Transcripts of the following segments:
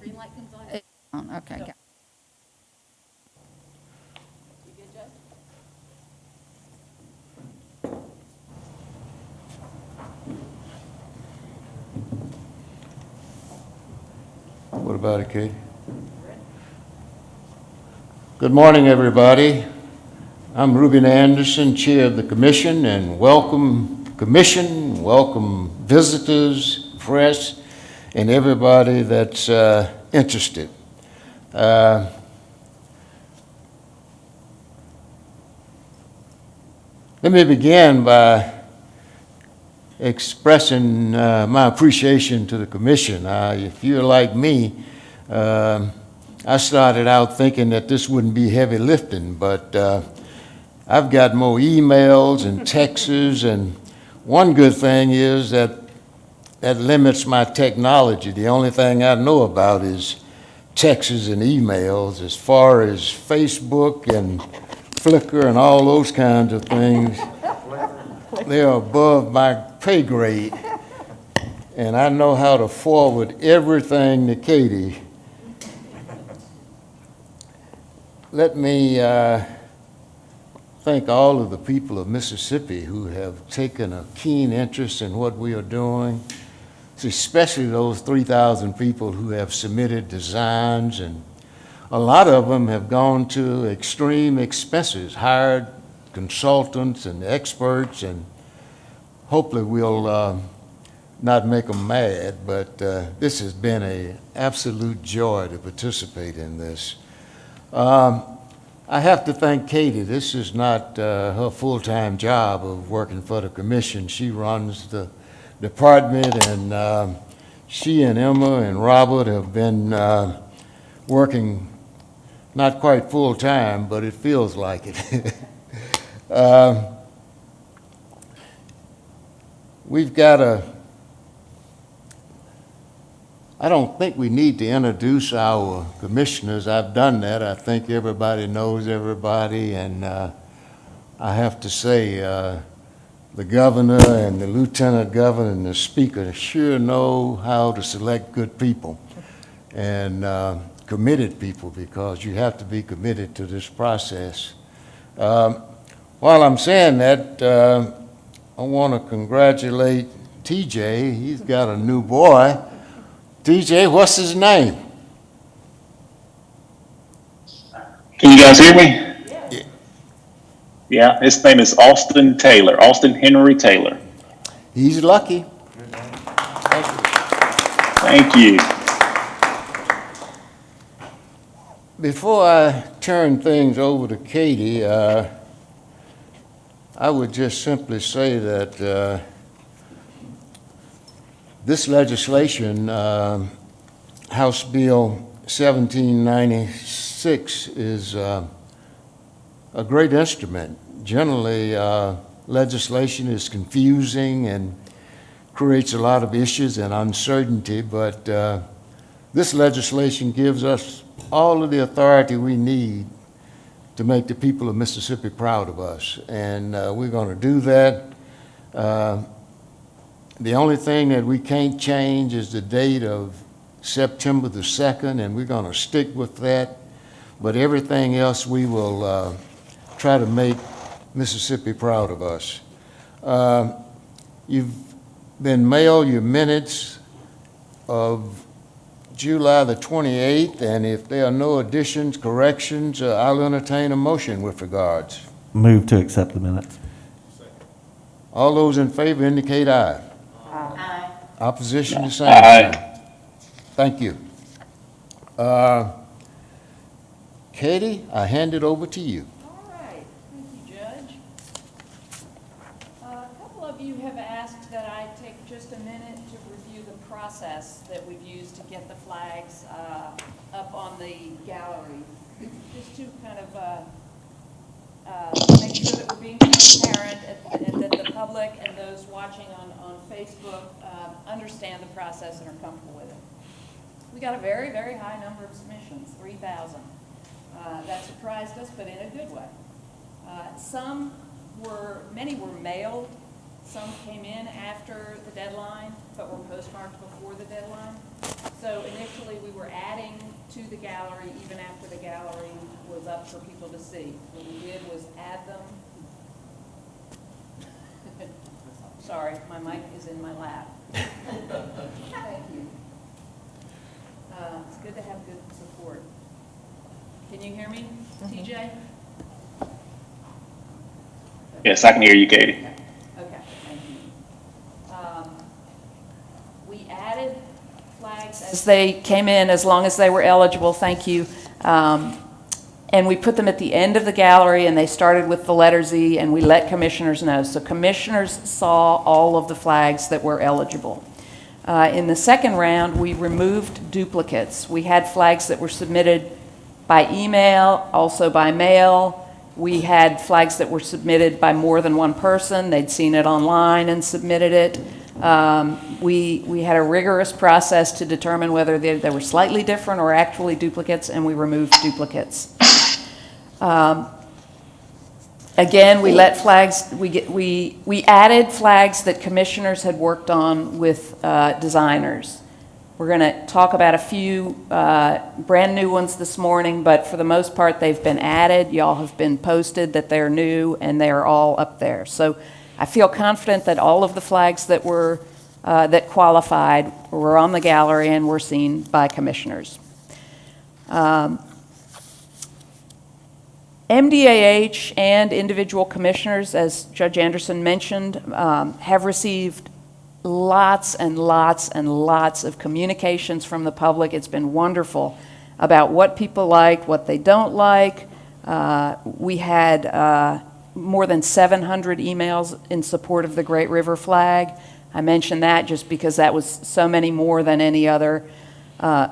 green light comes on. Okay. So- You good, Judge? What about it, Kate? Good morning, everybody. I'm Reuben Anderson, Chair of the Commission, and welcome visitors, press, and everybody that's interested. Let me begin by expressing my appreciation to the Commission. If you're like me, I started out thinking that this wouldn't be heavy lifting, but I've got more emails and texts, and one good thing is that limits my technology. The only thing I know about is texts and emails. As far as Facebook and Flickr and all those kinds of things, they're above my pay grade. And I know how to forward everything to Katie. Let me thank all of the people of Mississippi who have taken a keen interest in what we are doing, especially those 3,000 people who have submitted designs, and a lot of them have gone to extreme expenses, hired consultants and experts, and hopefully we'll not make them mad, but this has been an absolute joy to participate in this. I have to thank Katie. This is not her full-time job of working for the commission. She runs the department, and she and Emma and Robert have been working not quite full-time, but it feels like it. We've got I don't think we need to introduce our commissioners. I've done that. I think everybody knows everybody, and I have to say the governor and the lieutenant governor and the speaker sure know how to select good people and committed people, because you have to be committed to this process. While I'm saying that, I want to congratulate TJ. He's got a new boy. TJ, what's his name? Can you guys hear me? Yeah. Yeah, his name is Austin Taylor, Austin Henry Taylor. He's lucky. Thank you. Before I turn things over to Katie, I would just simply say that this legislation, House Bill 1796, is a great instrument. Generally, legislation is confusing and creates a lot of issues and uncertainty, but this legislation gives us all of the authority we need to make the people of Mississippi proud of us, and we're going to do that. The only thing that we can't change is the date of September the 2nd, and we're going to stick with that. But everything else, we will try to make Mississippi proud of us. You've been mailed your minutes of July the 28th, and if there are no additions, corrections, I'll entertain a motion with regards. Move to accept the minutes. All those in favor indicate aye. Aye. Opposition, the same Aye. sign. Thank you. Katie, I hand it over to you. All right, thank you, Judge. A couple of you have asked that I take just a minute to review the process that we've used to get the flags up on the gallery, just to kind of make sure that we're being transparent and that the public and those watching on Facebook understand the process and are comfortable with it. We got a very, very high number of submissions, 3,000. That surprised us, but in a good way. Many were mailed. Some came in after the deadline, but were postmarked before the deadline. So initially, we were adding to the gallery even after the gallery was up for people to see. What we did was add them. Sorry, my mic is in my lap. Thank you. It's good to have good support. Can you hear me, TJ? Yes, I can hear you, Katie. Okay, thank you. We added flags as they came in, as long as they were eligible, thank you. And we put them at the end of the gallery, and they started with the letter Z, and we let commissioners know. So commissioners saw all of the flags that were eligible. In the second round, we removed duplicates. We had flags that were submitted by email, also by mail. We had flags that were submitted by more than one person. They'd seen it online and submitted it. We had a rigorous process to determine whether they were slightly different or actually duplicates, and we removed duplicates. Again, we let flags, we added flags that commissioners had worked on with designers. We're going to talk about a few brand new ones this morning, but for the most part, they've been added. Y'all have been posted that they're new, and they're all up there. So I feel confident that all of the flags that were that qualified were on the gallery and were seen by commissioners. MDAH and individual commissioners, as Judge Anderson mentioned, have received lots and lots and lots of communications from the public. It's been wonderful about what people like, what they don't like. We had more than 700 emails in support of the Great River flag. I mentioned that just because that was so many more than any other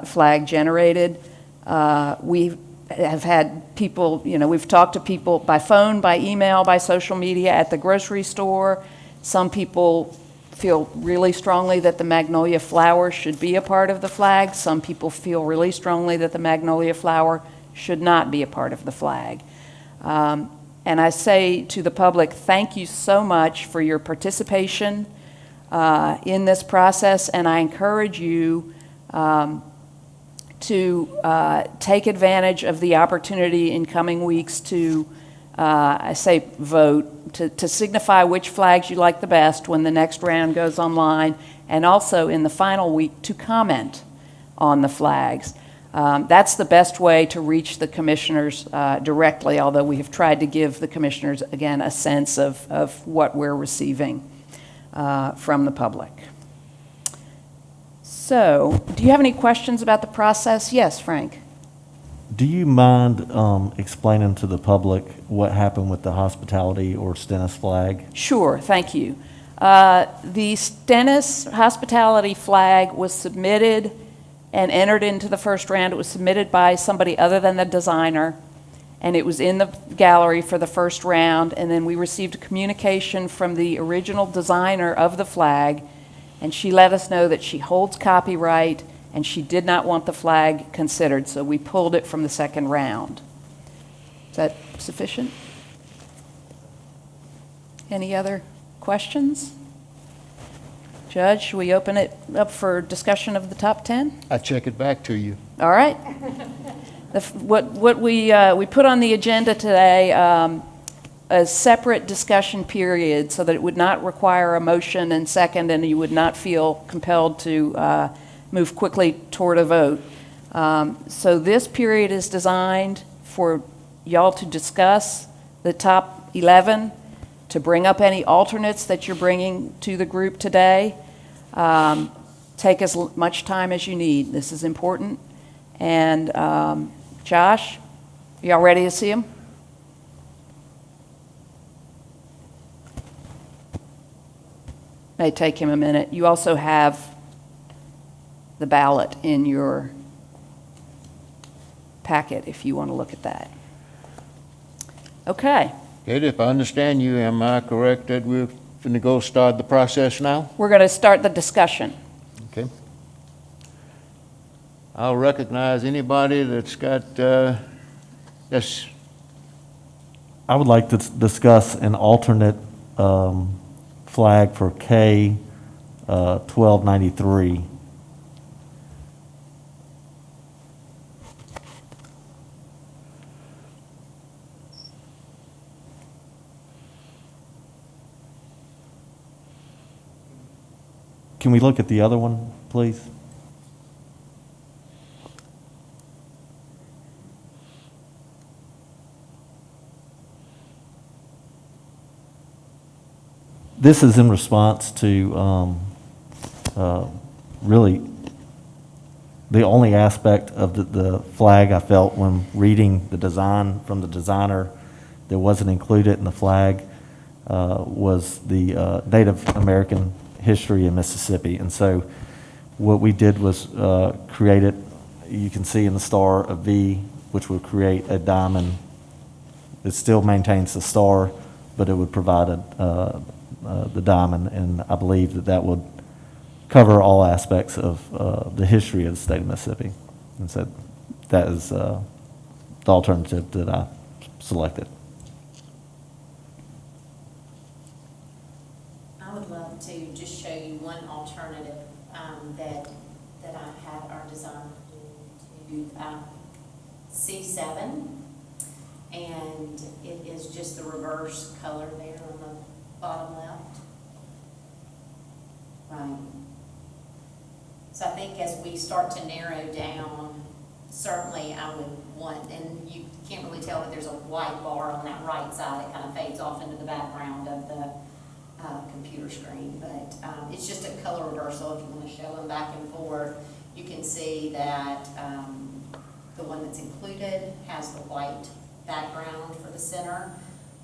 flag generated. We have had people, we've talked to people by phone, by email, by social media, at the grocery store. Some people feel really strongly that the magnolia flower should be a part of the flag. Some people feel really strongly that the magnolia flower should not be a part of the flag. And I say to the public, thank you so much for your participation in this process, and I encourage you to take advantage of the opportunity in coming weeks to, I say vote, to signify which flags you like the best when the next round goes online, and also in the final week to comment on the flags. That's the best way to reach the commissioners directly, although we have tried to give the commissioners, again, a sense of what we're receiving from the public. So, do you have any questions about the process? Yes, Frank. Do you mind explaining to the public what happened with the hospitality or Stennis flag? Sure, thank you. The Stennis hospitality flag was submitted and entered into the first round. It was submitted by somebody other than the designer, and it was in the gallery for the first round, and then we received a communication from the original designer of the flag, and she let us know that she holds copyright and she did not want the flag considered, so we pulled it from the second round. Is that sufficient? Any other questions? Judge, should we open it up for discussion of the top 10? I check it back to you. All right. What we put on the agenda today, a separate discussion period so that it would not require a motion and second, and you would not feel compelled to move quickly toward a vote. So this period is designed for y'all to discuss the top 11, to bring up any alternates that you're bringing to the group today. Take as much time as you need. This is important. And Josh, y'all ready to see them? May take him a minute. You also have the ballot in your packet if you want to look at that. Okay. Katie, if I understand you, am I correct that we're going to go start the process now? We're going to start the discussion. Okay. I'll recognize anybody that's got, yes. I would like to discuss an alternate flag for K 1293. can we look at the other one, please? This is in response to really the only aspect of the flag I felt when reading the design from the designer that wasn't included in the flag was the Native American history in Mississippi. And so what we did was create it, you can see in the star a V, which would create a diamond. It still maintains the star, but it would provide the diamond, and I believe that that would cover all aspects of the history of the state of Mississippi. And so that is the alternative that I selected. I would love to just show you one alternative that I had our designer do to C7, and it is just the reverse color there on the bottom left. Right. So I think as we start to narrow down, certainly I would want, and you can't really tell that there's a white bar on that right side. It kind of fades off into the background of the computer screen, but it's just a color reversal. If you want to show them back and forth, you can see that the one that's included has the white background for the center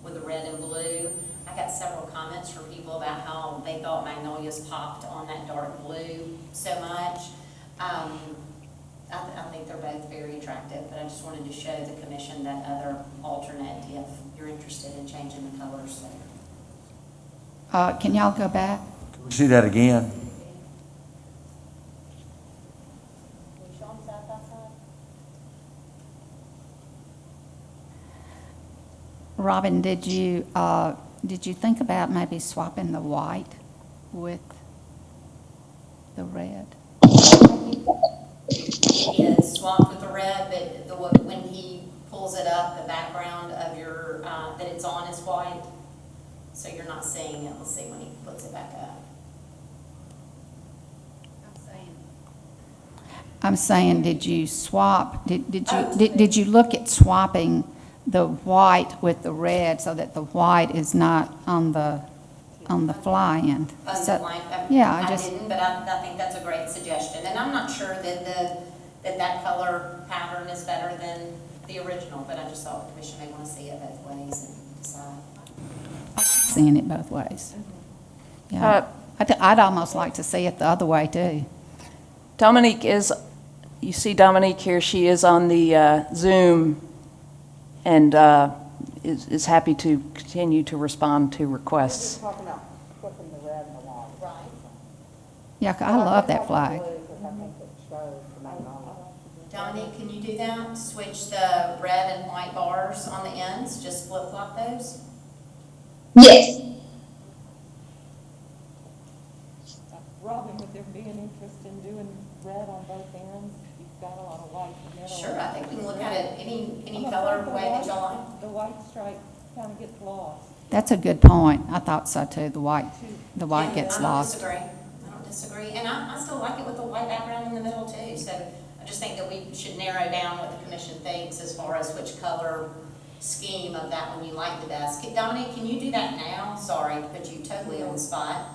with the red and blue. I got several comments from people about how they thought magnolias popped on that dark blue so much. I think they're both very attractive, but I just wanted to show the commission that other alternate if you're interested in changing the colors there. Can y'all go back? Can we see that again? Can you show them side by side? Robyn, did you think about maybe swapping the white with the red? It is swapped with the red, but when he pulls it up, the background of your, that it's on is white. So you're not seeing it. Let's see when he puts it back up. I'm saying, did you swap, did you look at swapping the white with the red so that the white is not on the fly end? Yeah, I didn't, but I think that's a great suggestion. And I'm not sure that that color pattern is better than the original, but I just thought the commission may want to see it both ways and decide. Seeing it both ways. Yeah, I'd almost like to see it the other way too. Dominique you see Dominique here, she is on the Zoom and is happy to continue to respond to requests. Talking about flipping the red and the white. Right. Yeah, I love that flag. Blue, 'cause I think it shows the magnolia. Dominique, can you do that? Switch the red and white bars on the ends, just flip-flop those? Yes. Robyn, would there be an interest in doing red on both ends? You've got a lot of white in the middle. Sure, I think we can look at it any I'm color afraid the way that white- y'all like. The white stripe kind of gets lost. That's a good point. I thought so too. The white Yeah, gets I lost. don't disagree. And I still like it with the white background in the middle too. So I just think that we should narrow down what the commission thinks as far as which color scheme of that one you like the best. Dominique, can you do that now? Sorry to put you totally on the spot.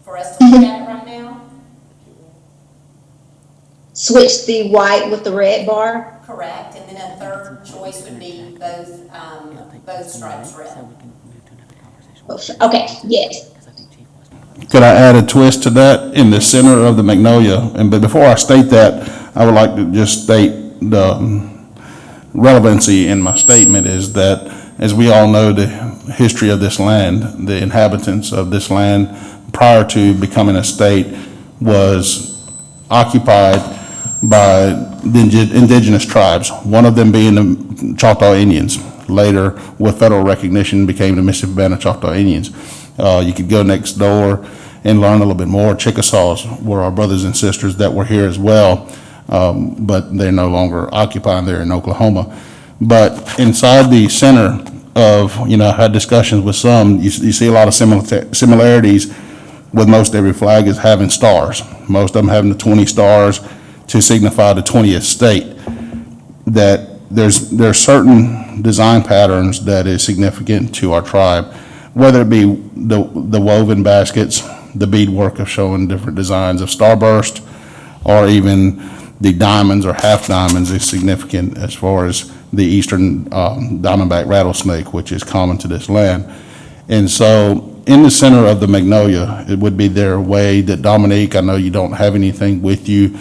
For us to look at it right now? Switch the white with the red bar. Correct. And then a third choice would be both stripes red. Okay, yes. Could I add a twist to that in the center of the magnolia? But before I state that, I would like to just state the relevancy in my statement is that, as we all know, the history of this land, the inhabitants of this land prior to becoming a state was occupied by the indigenous tribes, one of them being the Choctaw Indians. Later, with federal recognition, became the Mississippi Band of Choctaw Indians. You could go next door and learn a little bit more. Chickasaws were our brothers and sisters that were here as well, but they're no longer occupying there in Oklahoma. But inside the center of, I had discussions with some, you see a lot of similarities with most every flag is having stars. Most of them having the 20 stars to signify the 20th state. That there's certain design patterns that is significant to our tribe, whether it be the woven baskets, the beadwork of showing different designs of starburst, or even the diamonds or half diamonds is significant as far as the eastern diamondback rattlesnake, which is common to this land. And so in the center of the magnolia, it would be their way that Dominique, I know you don't have anything with you,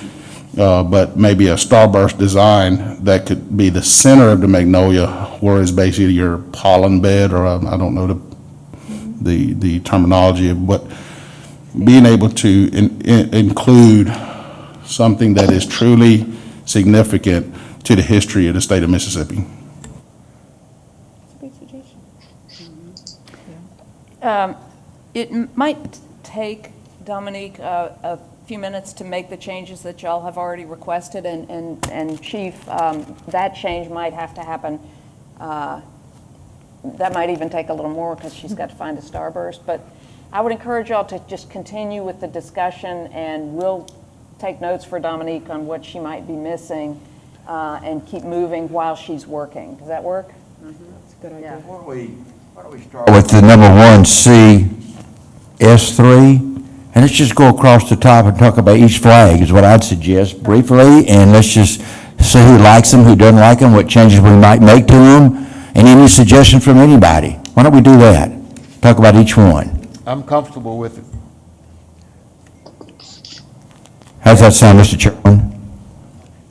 but maybe a starburst design that could be the center of the magnolia, whereas basically your pollen bed, or I don't know the terminology of what, being able to include something that is truly significant to the history of the state of Mississippi. It's a good suggestion. It might take, Dominique, a few minutes to make the changes that y'all have already requested, and Chief, that change might have to happen. That might even take a little more because she's got to find a starburst, but I would encourage y'all to just continue with the discussion, and we'll take notes for Dominique on what she might be missing, and keep moving while she's working. Does that work? That's a good idea. Yeah. Why don't we start with the number 1C, S3, and let's just go across the top and talk about each flag is what I'd suggest briefly, and let's just see who likes them, who doesn't like them, what changes we might make to them, and any suggestions from anybody. Why don't we do that? Talk about each one. I'm comfortable with it. How's that sound, Mr. Chairman?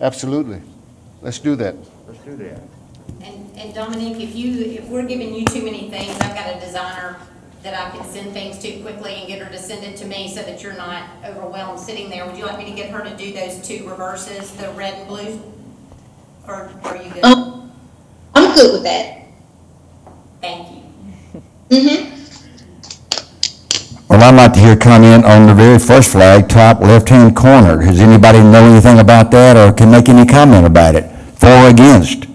Absolutely. Let's do that. Let's do that. And Dominique, if we're giving you too many things, I've got a designer that I can send things to quickly and get her to send it to me so that you're not overwhelmed sitting there. Would you like me to get her to do those 2 reverses, the red and blue? Or are you good? I'm good with that. Thank you. Mm-hmm. Well, I'd like to hear comment on the very first flag, top left-hand corner. Does anybody know anything about that or can make any comment about it? For or against?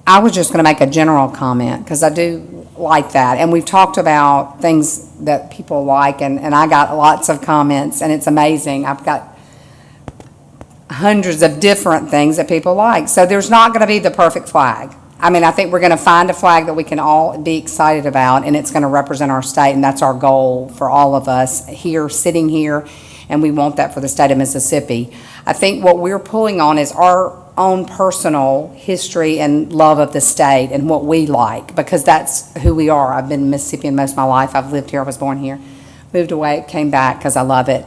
I was just going to make a general comment, because I do like that. And we've talked about things that people like, and I got lots of comments, and it's amazing. I've got hundreds of different things that people like. So there's not going to be the perfect flag. I mean, I think we're going to find a flag that we can all be excited about, and it's going to represent our state, and that's our goal for all of us here, sitting here, and we want that for the state of Mississippi. I think what we're pulling on is our own personal history and love of the state and what we like, because that's who we are. I've been Mississippian most of my life. I've lived here. I was born here, moved away, came back because I love it.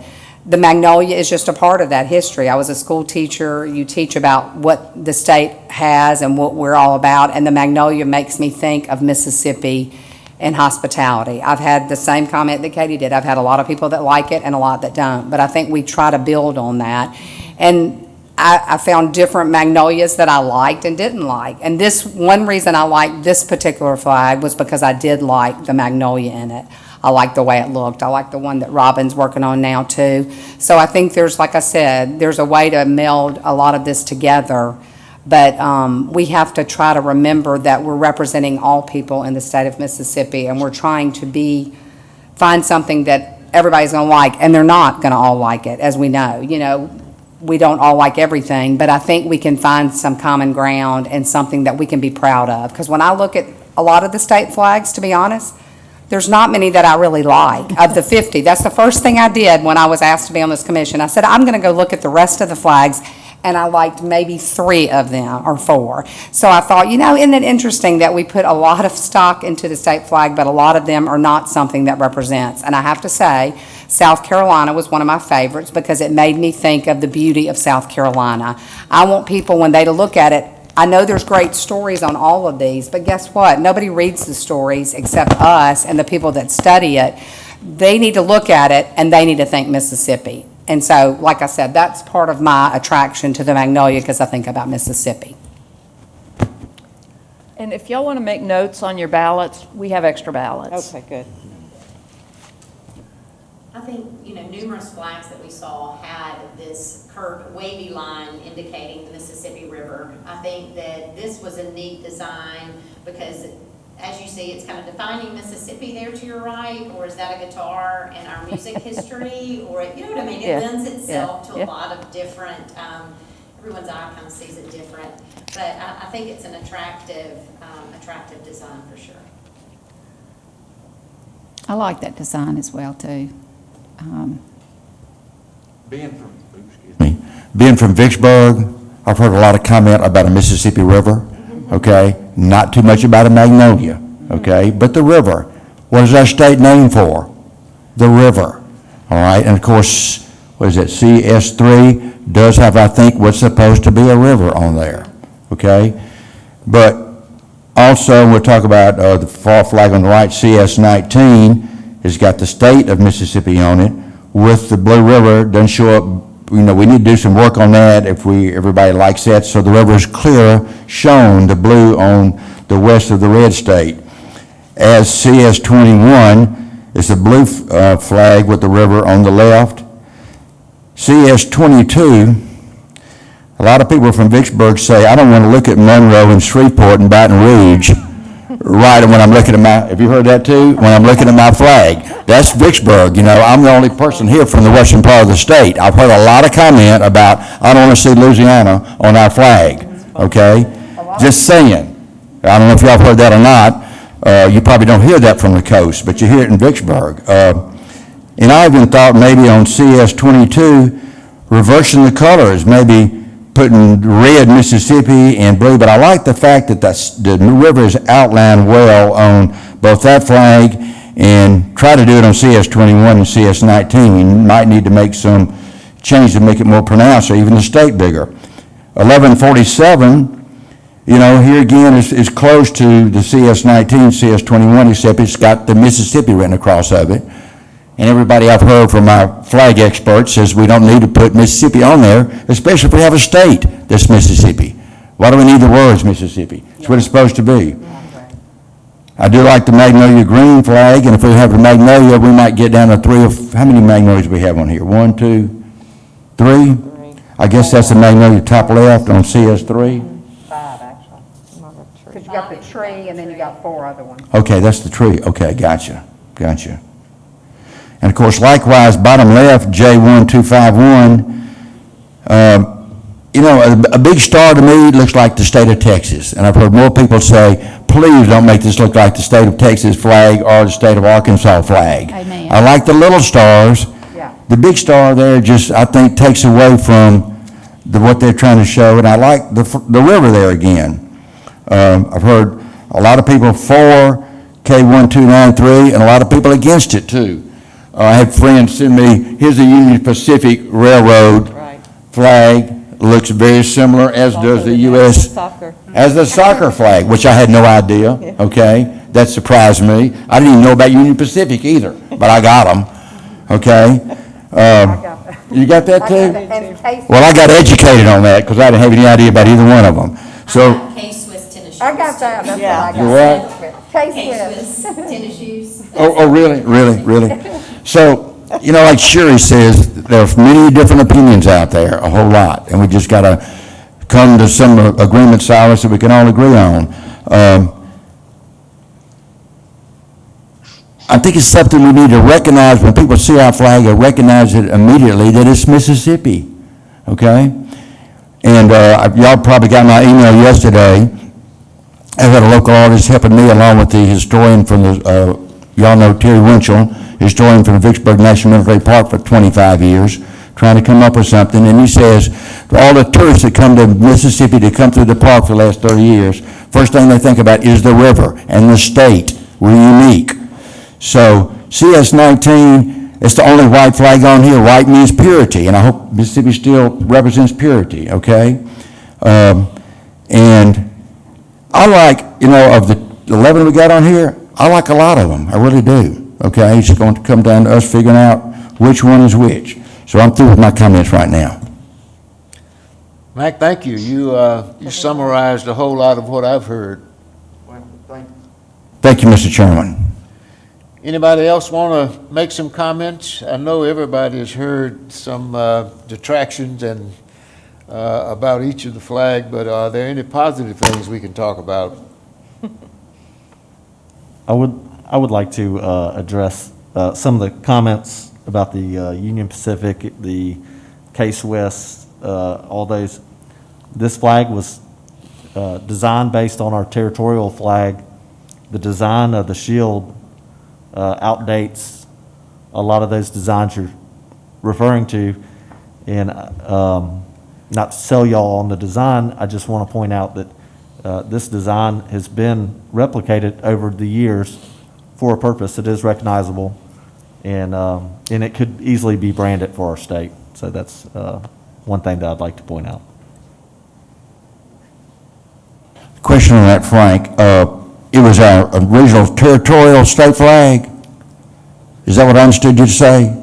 The magnolia is just a part of that history. I was a school teacher. You teach about what the state has and what we're all about, and the magnolia makes me think of Mississippi and hospitality. I've had the same comment that Katie did. I've had a lot of people that like it and a lot that don't, but I think we try to build on that. And I found different magnolias that I liked and didn't like. And this one reason I liked this particular flag was because I did like the magnolia in it. I liked the way it looked. I like the one that Robyn's working on now too. So I think there's, like I said, there's a way to meld a lot of this together. But we have to try to remember that we're representing all people in the state of Mississippi, and we're trying to find something that everybody's going to like, and they're not going to all like it, as we know. You know, we don't all like everything, but I think we can find some common ground and something that we can be proud of. Because when I look at a lot of the state flags, to be honest, there's not many that I really like. Of the 50, that's the first thing I did when I was asked to be on this commission. I said, I'm going to go look at the rest of the flags, and I liked maybe 3 of them or 4. So I thought, you know, isn't it interesting that we put a lot of stock into the state flag, but a lot of them are not something that represents. And I have to say, South Carolina was one of my favorites because it made me think of the beauty of South Carolina. I want people, when they look at it, I know there's great stories on all of these, but guess what? Nobody reads the stories except us and the people that study it. They need to look at it, and they need to think Mississippi. And so, like I said, that's part of my attraction to the magnolia, because I think about Mississippi. And if y'all want to make notes on your ballots, we have extra ballots. Okay, good. I think, you know, numerous flags that we saw had this curved wavy line indicating the Mississippi River. I think that this was a neat design because as you see, it's kind of defining Mississippi there to your right, or is that a guitar and our music history, or, you know what I mean? It Yeah, lends itself to yeah. a lot of different, everyone's eye kind of sees it different, but I think it's an attractive design for sure. I like that design as well, too. Being from Vicksburg, I've heard a lot of comment about a Mississippi River, okay? Not too much about a Magnolia, okay? But the river, what is our state named for? The river, all right? And of course, what is it, CS3 does have, I think, what's supposed to be a river on there, okay? But also, we'll talk about the fall flag on the right, CS19, has got the state of Mississippi on it, with the Blue River, doesn't show up. You know, we need to do some work on that if everybody likes that, so the river is clear, shown, the blue on the west of the red state. As CS21 is the blue flag with the river on the left. CS22, a lot of people from Vicksburg say, I don't want to look at Monroe and Shreveport and Baton Rouge right when I'm looking at my, have you heard that too? When I'm looking at my flag. That's Vicksburg, you know, I'm the only person here from the western part of the state. I've heard a lot of comment about, I don't want to see Louisiana on our flag, okay? Just saying. I don't know if y'all have heard that or not. You probably don't hear that from the coast, but you hear it in Vicksburg. And I even thought maybe on CS22, reversing the colors, maybe putting red Mississippi and blue, but I like the fact that the river is outlined well on both that flag and try to do it on CS21 and CS19. We might need to make some change to make it more pronounced, or even the state bigger. 1147, you know, here again is close to the CS19, CS21, except it's got the Mississippi written across of it. And everybody I've heard from our flag experts says we don't need to put Mississippi on there, especially if we have a state that's Mississippi. Why do we need the words Mississippi? It's what it's supposed to be. I do like the Magnolia green flag, and if we have a Magnolia, we might get down to how many Magnolias we have on here? 1, 2, 3? I guess that's the Magnolia top left on CS3. 5, actually. Because you got the tree, and then you got 4 other ones. Okay, that's the tree. Okay, gotcha. And of course, likewise, bottom left, J1251, you know, a big star to me looks like the state of Texas. And I've heard more people say, please don't make this look like the state of Texas flag or the state of Arkansas flag. Amen. I like the little stars. Yeah. The big star there just, I think, takes away from what they're trying to show. And I like the river there again. I've heard a lot of people for K1293 and a lot of people against it too. I had friends send me, here's the Union Pacific Railroad flag. Looks very similar, as does the U.S. As the soccer flag, which I had no idea, okay? That surprised me. I didn't even know about Union Pacific either, but I got them, okay? You got that too? Well, I got educated on that because I didn't have any idea about either one of them. So, K-Swiss tennis shoes. I got that, that's Yeah. what I got. you what? K-Swiss. K-Swiss tennis shoes. Oh, really? So, you know, like Sherri says, there are many different opinions out there, a whole lot, and we just got to come to some agreement, Cyrus, that we can all agree on. I think it's something we need to recognize when people see our flag, and recognize it immediately that it's Mississippi, okay? And y'all probably got my email yesterday. I had a local artist helping me along with the historian from the, y'all know Terry Winchell, historian from Vicksburg National Military Park for 25 years, trying to come up with something. And he says, for all the tourists that come to Mississippi to come through the park for the last 30 years, first thing they think about is the river and the state. We're unique. So CS19, it's the only white flag on here. White means purity, and I hope Mississippi still represents purity, okay? And I like, you know, of the 11 we got on here, I like a lot of them. I really do. Okay, it's going to come down to us figuring out which one is which. So I'm through with my comments right now. Mack, thank you. You summarized a whole lot of what I've heard. Thank you, Mr. Chairman. Anybody else want to make some comments? I know everybody has heard some detractions and about each of the flag, but are there any positive things we can talk about? I would like to address some of the comments about the Union Pacific, the Case West, all those. This flag was designed based on our territorial flag. The design of the shield outdates a lot of those designs you're referring to. And not to sell y'all on the design, I just want to point out that this design has been replicated over the years for a purpose. It is recognizable, and it could easily be branded for our state. So that's one thing that I'd like to point out. Question on that, Frank. It was our original territorial state flag? Is that what I understood you to say?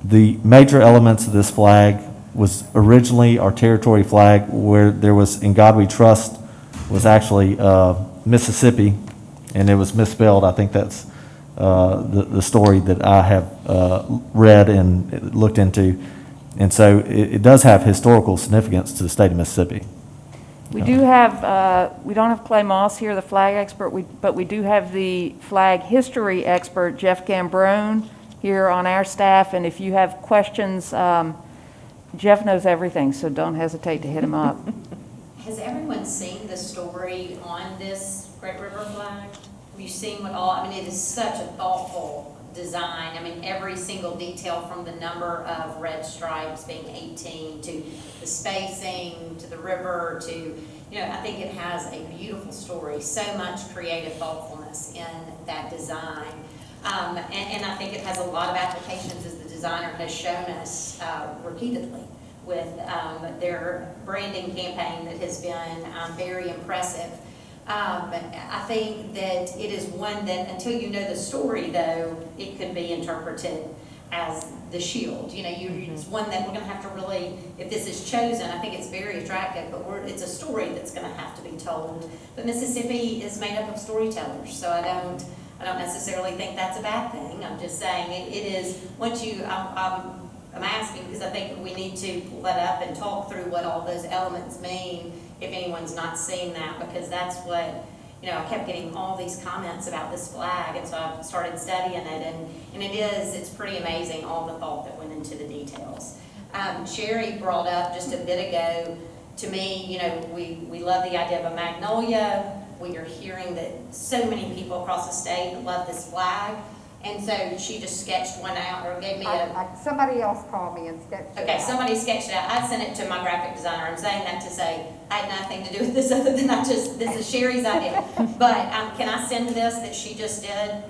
The major elements of this flag was originally our territory flag, where there was "In God We Trust" was actually Mississippi, and it was misspelled. I think that's the story that I have read and looked into. And so it does have historical significance to the state of Mississippi. We do have, we don't have Clay Moss here, the flag expert, but we do have the flag history expert, Jeff Gambrone, here on our staff. And if you have questions, Jeff knows everything, so don't hesitate to hit him up. Has everyone seen the story on this Great River flag? Have you seen what all, I mean, it is such a thoughtful design. I mean, every single detail, from the number of red stripes being 18 to the spacing to the river to, you know, I think it has a beautiful story, so much creative thoughtfulness in that design. And I think it has a lot of applications, as the designer has shown us repeatedly with their branding campaign that has been very impressive. I think that it is one that, until you know the story, though, it could be interpreted as the shield. You know, it's one that we're going to have to really, if this is chosen, I think it's very attractive, but it's a story that's going to have to be told. But Mississippi is made up of storytellers, so I don't necessarily think that's a bad thing. I'm just saying it is, once you, I'm asking because I think we need to pull that up and talk through what all those elements mean if anyone's not seen that, because that's what, you know, I kept getting all these comments about this flag, and so I started studying it, and it's pretty amazing all the thought that went into the details. Sherri brought up just a bit ago, to me, you know, we love the idea of a magnolia. We are hearing that so many people across the state love this flag. And so she just sketched one out, or gave me somebody else called me and sketched it okay, out. somebody sketched it out. I sent it to my graphic designer. I'm saying that to say I had nothing to do with this other than this is Sherri's idea. But can I send this that she just did?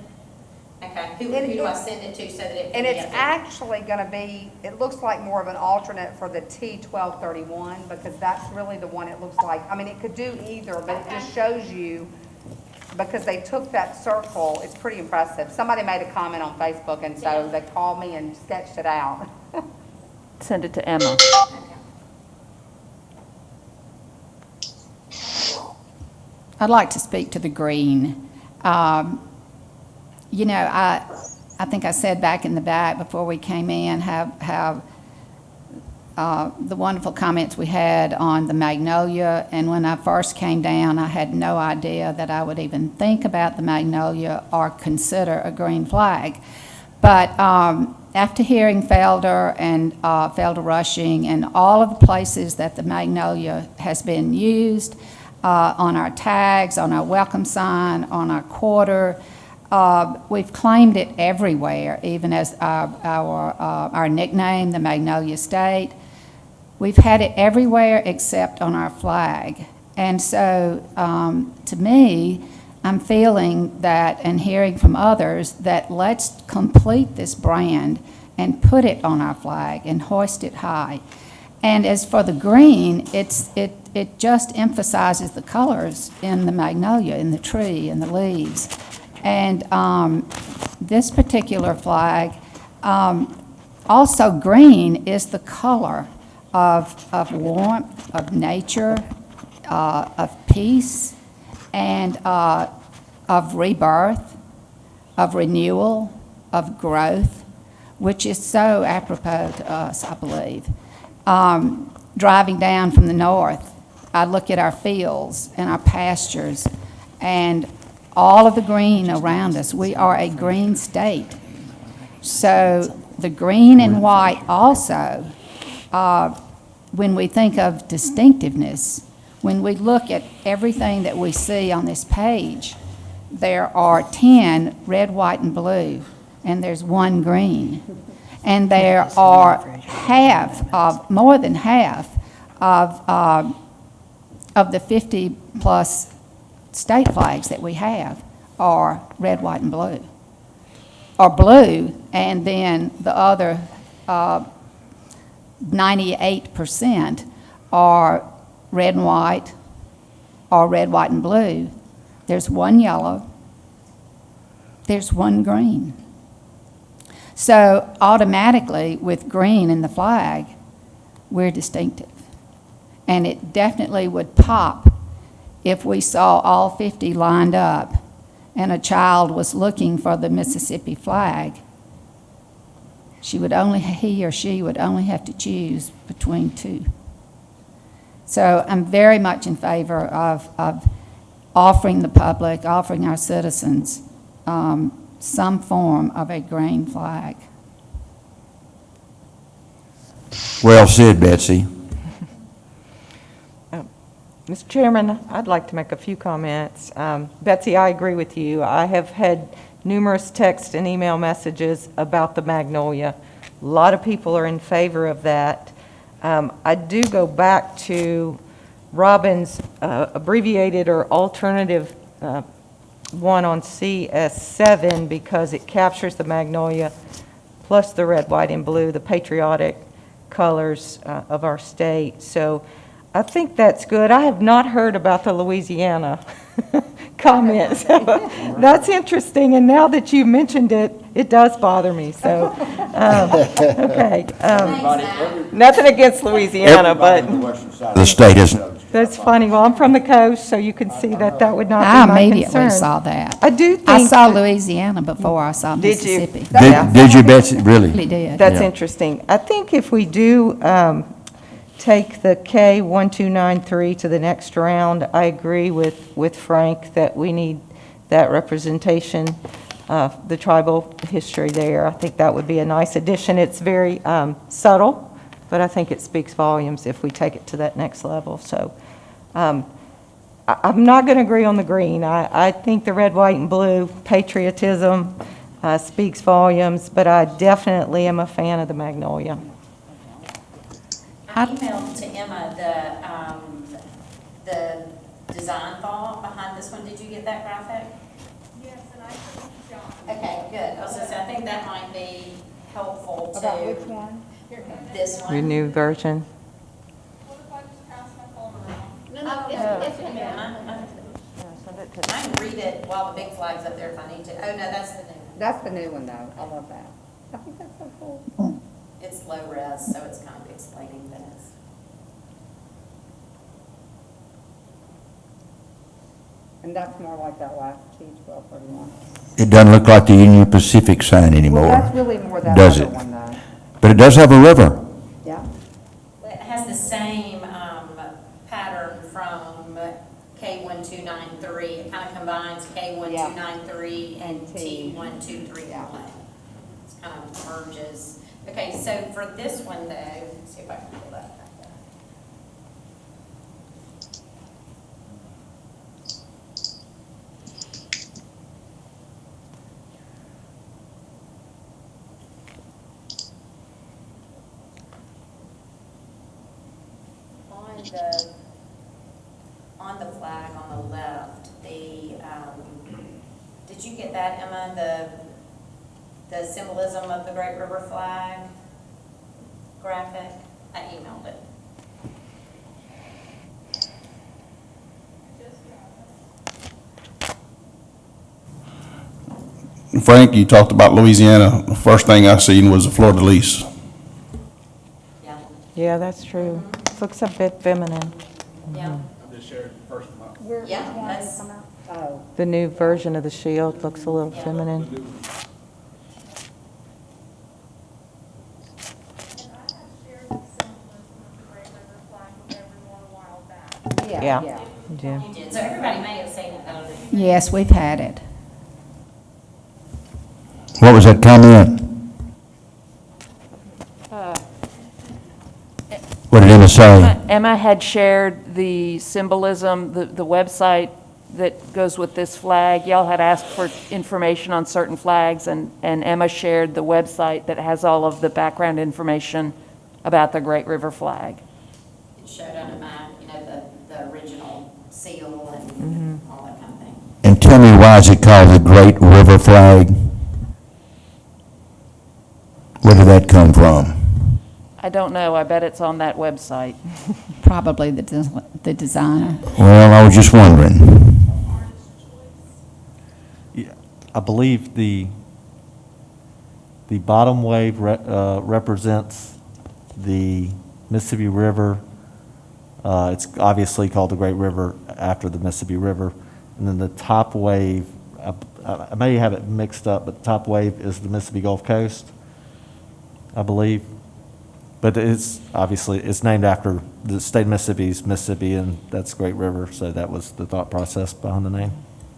Okay, who do I send it to so that it can And be it's updated? actually going to be, it looks like more of an alternate for the T1231, because that's really the one it looks like. I mean, it could do either, but it just shows you, because they took that circle, it's pretty impressive. Somebody made a comment on Facebook, and so they called me and sketched it out. Send it to Emma. I'd like to speak to the green. You know, I think I said back in the back before we came in how the wonderful comments we had on the magnolia, and when I first came down, I had no idea that I would even think about the magnolia or consider a green flag. But after hearing Felder and Felder Rushing and all of the places that the magnolia has been used, on our tags, on our welcome sign, on our quarter, we've claimed it everywhere, even as our nickname, the Magnolia State. We've had it everywhere except on our flag. And so, to me, I'm feeling that, and hearing from others, that let's complete this brand and put it on our flag and hoist it high. And as for the green, it just emphasizes the colors in the magnolia, in the tree, in the leaves. And this particular flag, also green is the color of warmth, of nature, of peace, and of rebirth, of renewal, of growth, which is so apropos to us, I believe. Driving down from the north, I look at our fields and our pastures, and all of the green around us. We are a green state. So the green and white also, when we think of distinctiveness, when we look at everything that we see on this page, there are 10 red, white, and blue, and there's 1 green. And there are more than half of the 50-plus state flags that we have are red, white, and blue. Or blue, and then the other 98% are red and white, or red, white, and blue. There's 1 yellow, there's 1 green. So automatically, with green in the flag, we're distinctive. And it definitely would pop if we saw all 50 lined up and a child was looking for the Mississippi flag. He or she would only have to choose between 2. So I'm very much in favor of offering the public, offering our citizens some form of a green flag. Well said, Betsey. Mr. Chairman, I'd like to make a few comments. Betsey, I agree with you. I have had numerous text and email messages about the magnolia. A lot of people are in favor of that. I do go back to Robyn's abbreviated or alternative one on CS7 because it captures the magnolia plus the red, white, and blue, the patriotic colors of our state. So I think that's good. I have not heard about the Louisiana comments. That's interesting, and now that you mentioned it, it does bother me, so, okay. Nothing against Louisiana, but The state isn't. that's funny. Well, I'm from the coast, so you can see that that would not I be my immediately concern. saw that. I do think. I saw Louisiana before I saw Did you? Mississippi. Did you, Betsey? Really? Really did. That's Yeah. interesting. I think if we do take the K1293 to the next round, I agree with Frank that we need that representation of the tribal history there. I think that would be a nice addition. It's very subtle, but I think it speaks volumes if we take it to that next level. So I'm not going to agree on the green. I think the red, white, and blue patriotism speaks volumes, but I definitely am a fan of the magnolia. I emailed to Emma the design thought behind this one. Did you get that graphic? Yes, and I think John. Okay, good. I was gonna say, I think that might be helpful to. About which one? This one. Your new version. No, it's okay. I can read it while the big flag's up there if I need to. Oh, no, that's the new one. That's the new one, though. I love that. I think that's so cool. It's low res, so it's kind of explaining things. And that's more like that last T1231. It doesn't look like the Union Pacific sign anymore. Well, that's really more that Does other it? one, though. But it does have a river. Yeah. It has the same pattern from K1293. It kind of combines K1293 and T1231. Yeah. It kind of merges. Okay, so for this one though, let's see if I can pull that back up. On the flag on the left, did you get that, Emma? The symbolism of the Great River flag graphic? I emailed it. Frank, you talked about Louisiana. The first thing I seen was a fleur-de-lis. Yeah. Yeah, that's true. Looks a bit feminine. Yeah. I just shared the first one. Yeah, that's, Oh. The new version of the shield looks a little feminine. Yeah. Yeah. Yeah. you did. So everybody may have seen it, I don't know. Yes, we've had it. What was that comment? What did Emma say? Emma had shared the symbolism, the website that goes with this flag. Y'all had asked for information on certain flags, and Emma shared the website that has all of the background information about the Great River flag. It showed on a map, the original seal and all that kind of thing. And tell me, why is it called the Great River Flag? Where did that come from? I don't know, I bet it's on that website. Probably the designer. Well, I was just wondering. Yeah, I believe the bottom wave represents the Mississippi River. It's obviously called the Great River after the Mississippi River. And then the top wave, I may have it mixed up, but the top wave is the Mississippi Gulf Coast, I believe. But it's obviously, it's named after the state of Mississippi's Mississippi, and that's Great River, so that was the thought process behind the name.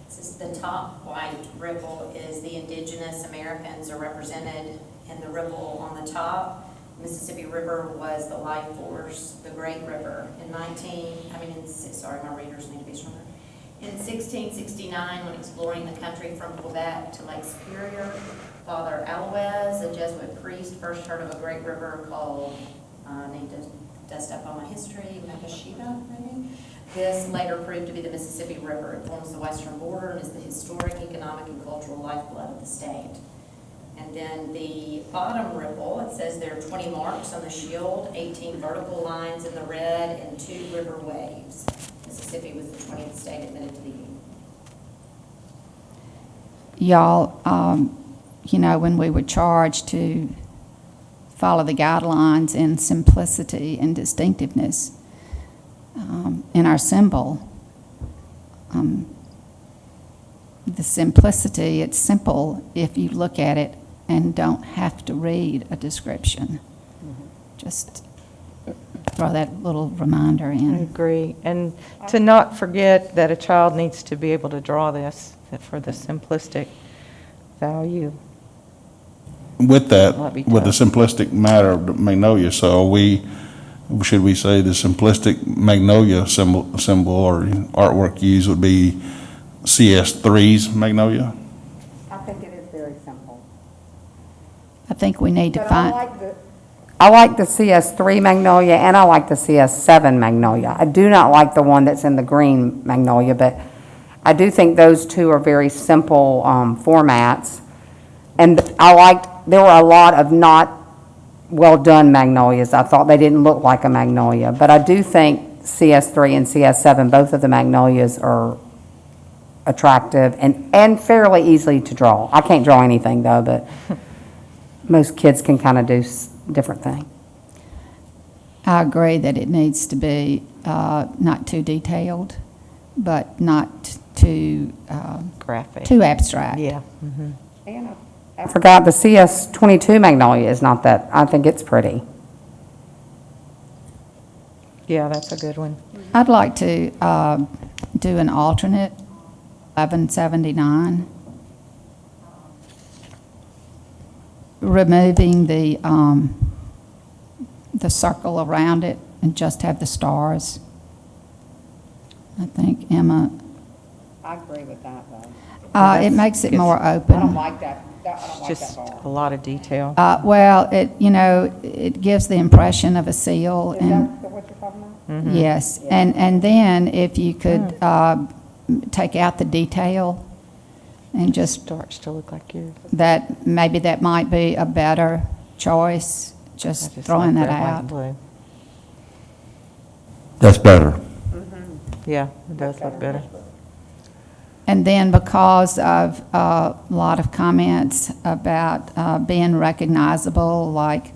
This is the top white ripple is the indigenous Americans are represented in the ripple on the top. Mississippi River was the life force, the Great River. Sorry, my readers need to be stronger. In 1669, when exploring the country from Quebec to Lake Superior, Father Aloes, a Jesuit priest, first heard of a great river called, I need to dust up on my history, Mackashiba, maybe? This later proved to be the Mississippi River. It forms the western border and is the historic, economic, and cultural lifeblood of the state. And then the bottom ripple, it says there are 20 marks on the shield, 18 vertical lines in the red, and 2 river waves. Mississippi was the 20th state admitted to the Union. Y'all, when we were charged to follow the guidelines in simplicity and distinctiveness in our symbol, the simplicity, it's simple if you look at it and don't have to read a description. Just throw that little reminder in. I agree. And to not forget that a child needs to be able to draw this for the simplistic value. With that, Might be with the tough. simplistic matter of the magnolia, so should we say the simplistic magnolia symbol or artwork used would be CS3's magnolia? I think it is very simple. I think we need to find, I like the CS3 magnolia, and I like the CS7 magnolia. I do not like the one that's in the green magnolia, but I do think those two are very simple formats. And there were a lot of not well-done magnolias. I thought they didn't look like a magnolia. But I do think CS3 and CS7, both of the magnolias are attractive and fairly easy to draw. I can't draw anything, though, but most kids can kind of do different things. I agree that it needs to be not too detailed, but not too Graphic. too abstract. Yeah. And I forgot the CS22 magnolia is not that, I think it's pretty. Yeah, that's a good one. I'd like to do an alternate, 1179, removing the circle around it and just have the stars. I think, Emma, I agree with that, though. it makes it more open. like that. It's just a lot of detail. Well, it gives the impression of a seal, and what you're talking about? yes, and then if you could take out the detail and just Starts to look like yours. that, maybe that might be a better choice, I just just throwing like that white and out. blue. That's better. Yeah, it does look better. And then because of a lot of comments about being recognizable, like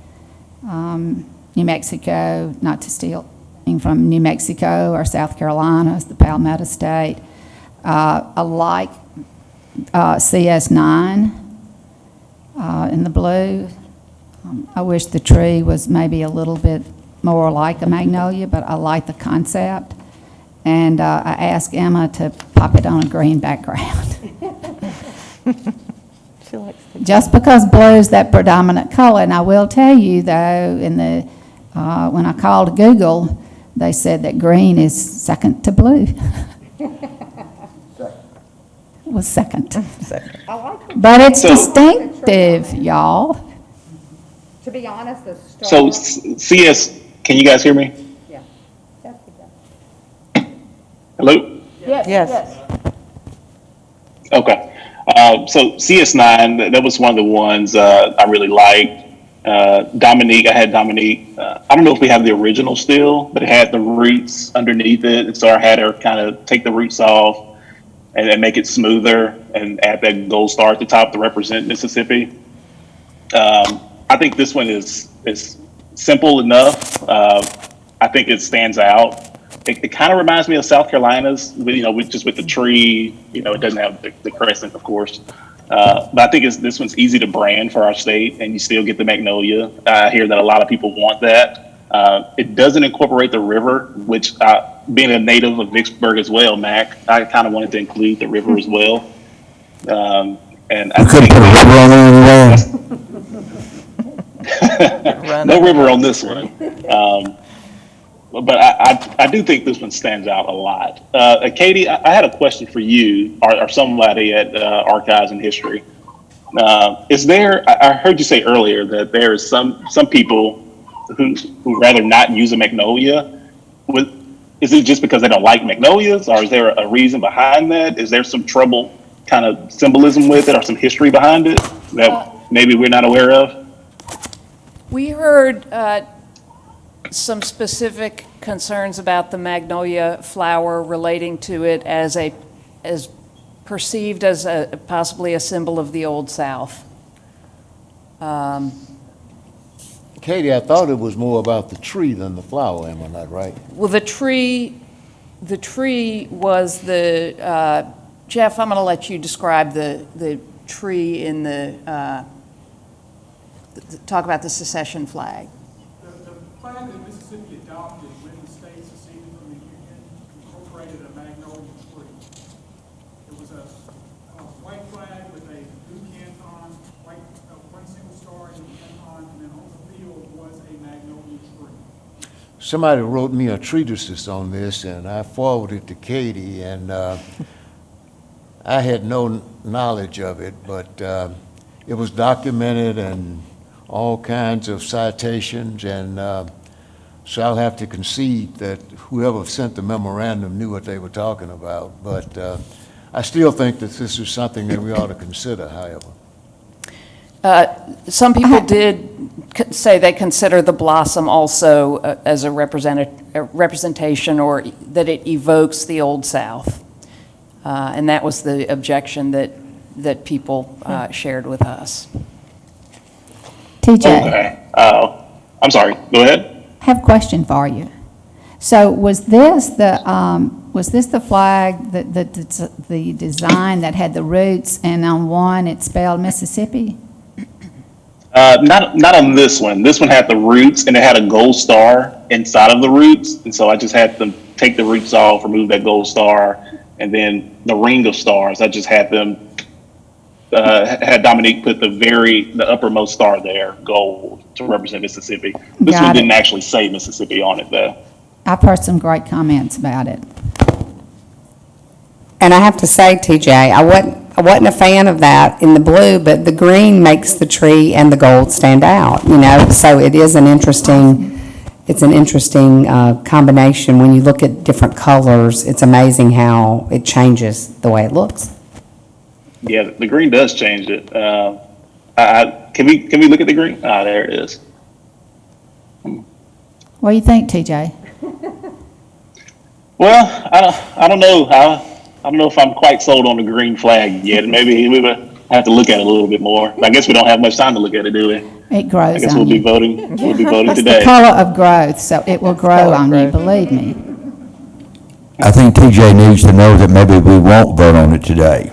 New Mexico, not to steal anything from New Mexico or South Carolina, it's the Palmetto State, I like CS9 in the blue. I wish the tree was maybe a little bit more like a magnolia, but I like the concept. And I asked Emma to pop it on a green background. She likes to. Just because blue is that predominant color, and I will tell you though, when I called Google, they said that green is second to blue. Was second. I like them. But it's So- distinctive, y'all. To be honest, the star. So CS, can you guys hear me? Yeah. Hello? Yes. Okay. So CS9, that was one of the ones I really liked. Dominique, I had Dominique. I don't know if we have the original still, but it had the roots underneath it. And so I had her kind of take the roots off and then make it smoother and add that gold star at the top to represent Mississippi. I think this one is simple enough. I think it stands out. It kind of reminds me of South Carolina's, just with the tree. It doesn't have the crescent, of course. But I think this one's easy to brand for our state, and you still get the magnolia. I hear that a lot of people want that. It doesn't incorporate the river, which, being a native of Vicksburg as well, Mack, I kind of wanted to include the river as well. And I Couldn't put a river on there anywhere. no river on this one. But I do think this one stands out a lot. Katie, I had a question for you, or somebody at Archives and History. Is there? I heard you say earlier that there is some people who rather not use a magnolia. Is it just because they don't like magnolias, or is there a reason behind that? Is there some trouble, kind of symbolism with it, or some history behind it that maybe we're not aware of? We heard some specific concerns about the magnolia flower relating to it as perceived as possibly a symbol of the Old South. Katie, I thought it was more about the tree than the flower, am I not right? Well, the tree was the, Jeff, I'm going to let you describe the tree in talk about the secession flag. The flag that Mississippi adopted when the state seceded from the Union incorporated a magnolia tree. It was a white flag with a blue canton, one single star in the canton, and then on the field was a magnolia tree. Somebody wrote me a treatise on this, and I forwarded it to Katie, and I had no knowledge of it, but it was documented and all kinds of citations, and so I'll have to concede that whoever sent the memorandum knew what they were talking about. But I still think that this is something that we ought to consider, however. Some people did say they consider the blossom also as a representation, or that it evokes the Old South. And that was the objection that people shared with us. TJ, Okay. I'm sorry. Go ahead. I have a question for you. So was this the flag, the design that had the roots, and on one it spelled Mississippi? Not on this one. This one had the roots, and it had a gold star inside of the roots. And so I just had them take the roots off, remove that gold star, and then the ring of stars. I just had them had Dominique put the uppermost star there, gold, to represent Mississippi. This one didn't actually say Mississippi on it, though. I've heard some great comments about it. And I have to say, TJ, I wasn't a fan of that in the blue, but the green makes the tree and the gold stand out, so it is an interesting combination. When you look at different colors, it's amazing how it changes the way it looks. Yeah, the green does change it. Can we look at the green? There it is. What do you think, TJ? Well, I don't know. I don't know if I'm quite sold on the green flag yet. Maybe we will have to look at it a little bit more. I guess we don't have much time to look at it, do we? It grows I guess on we'll you. be voting. We'll be voting It's today. the color of growth, so it will grow on you, believe me. I think TJ needs to know that maybe we won't vote on it today.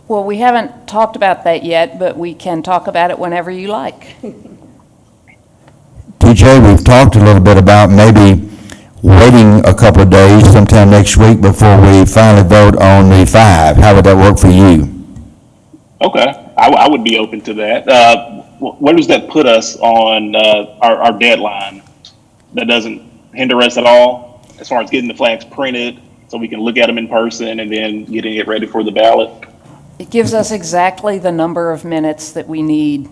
Well, we haven't talked about that yet, but we can talk about it whenever you like. TJ, we've talked a little bit about maybe waiting a couple of days sometime next week before we finally vote on the 5. How would that work for you? Okay, I would be open to that. Where does that put us on our deadline? That doesn't hinder us at all as far as getting the flags printed so we can look at them in person and then getting it ready for the ballot? It gives us exactly the number of minutes that we need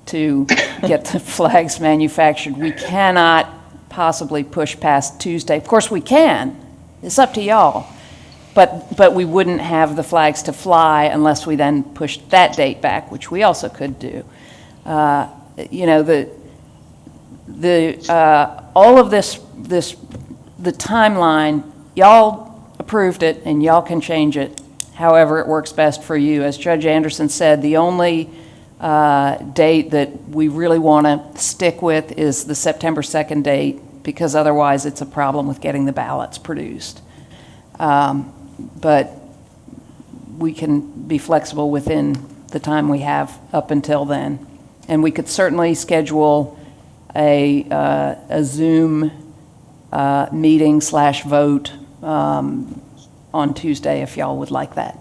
to get the flags manufactured. We cannot possibly push past Tuesday. Of course, we can. It's up to y'all. But we wouldn't have the flags to fly unless we then pushed that date back, which we also could do. You know, all of this, the timeline, y'all approved it and y'all can change it however it works best for you. As Judge Anderson said, the only date that we really want to stick with is the September 2nd date, because otherwise it's a problem with getting the ballots produced. But we can be flexible within the time we have up until then. And we could certainly schedule a Zoom meeting/vote on Tuesday if y'all would like that.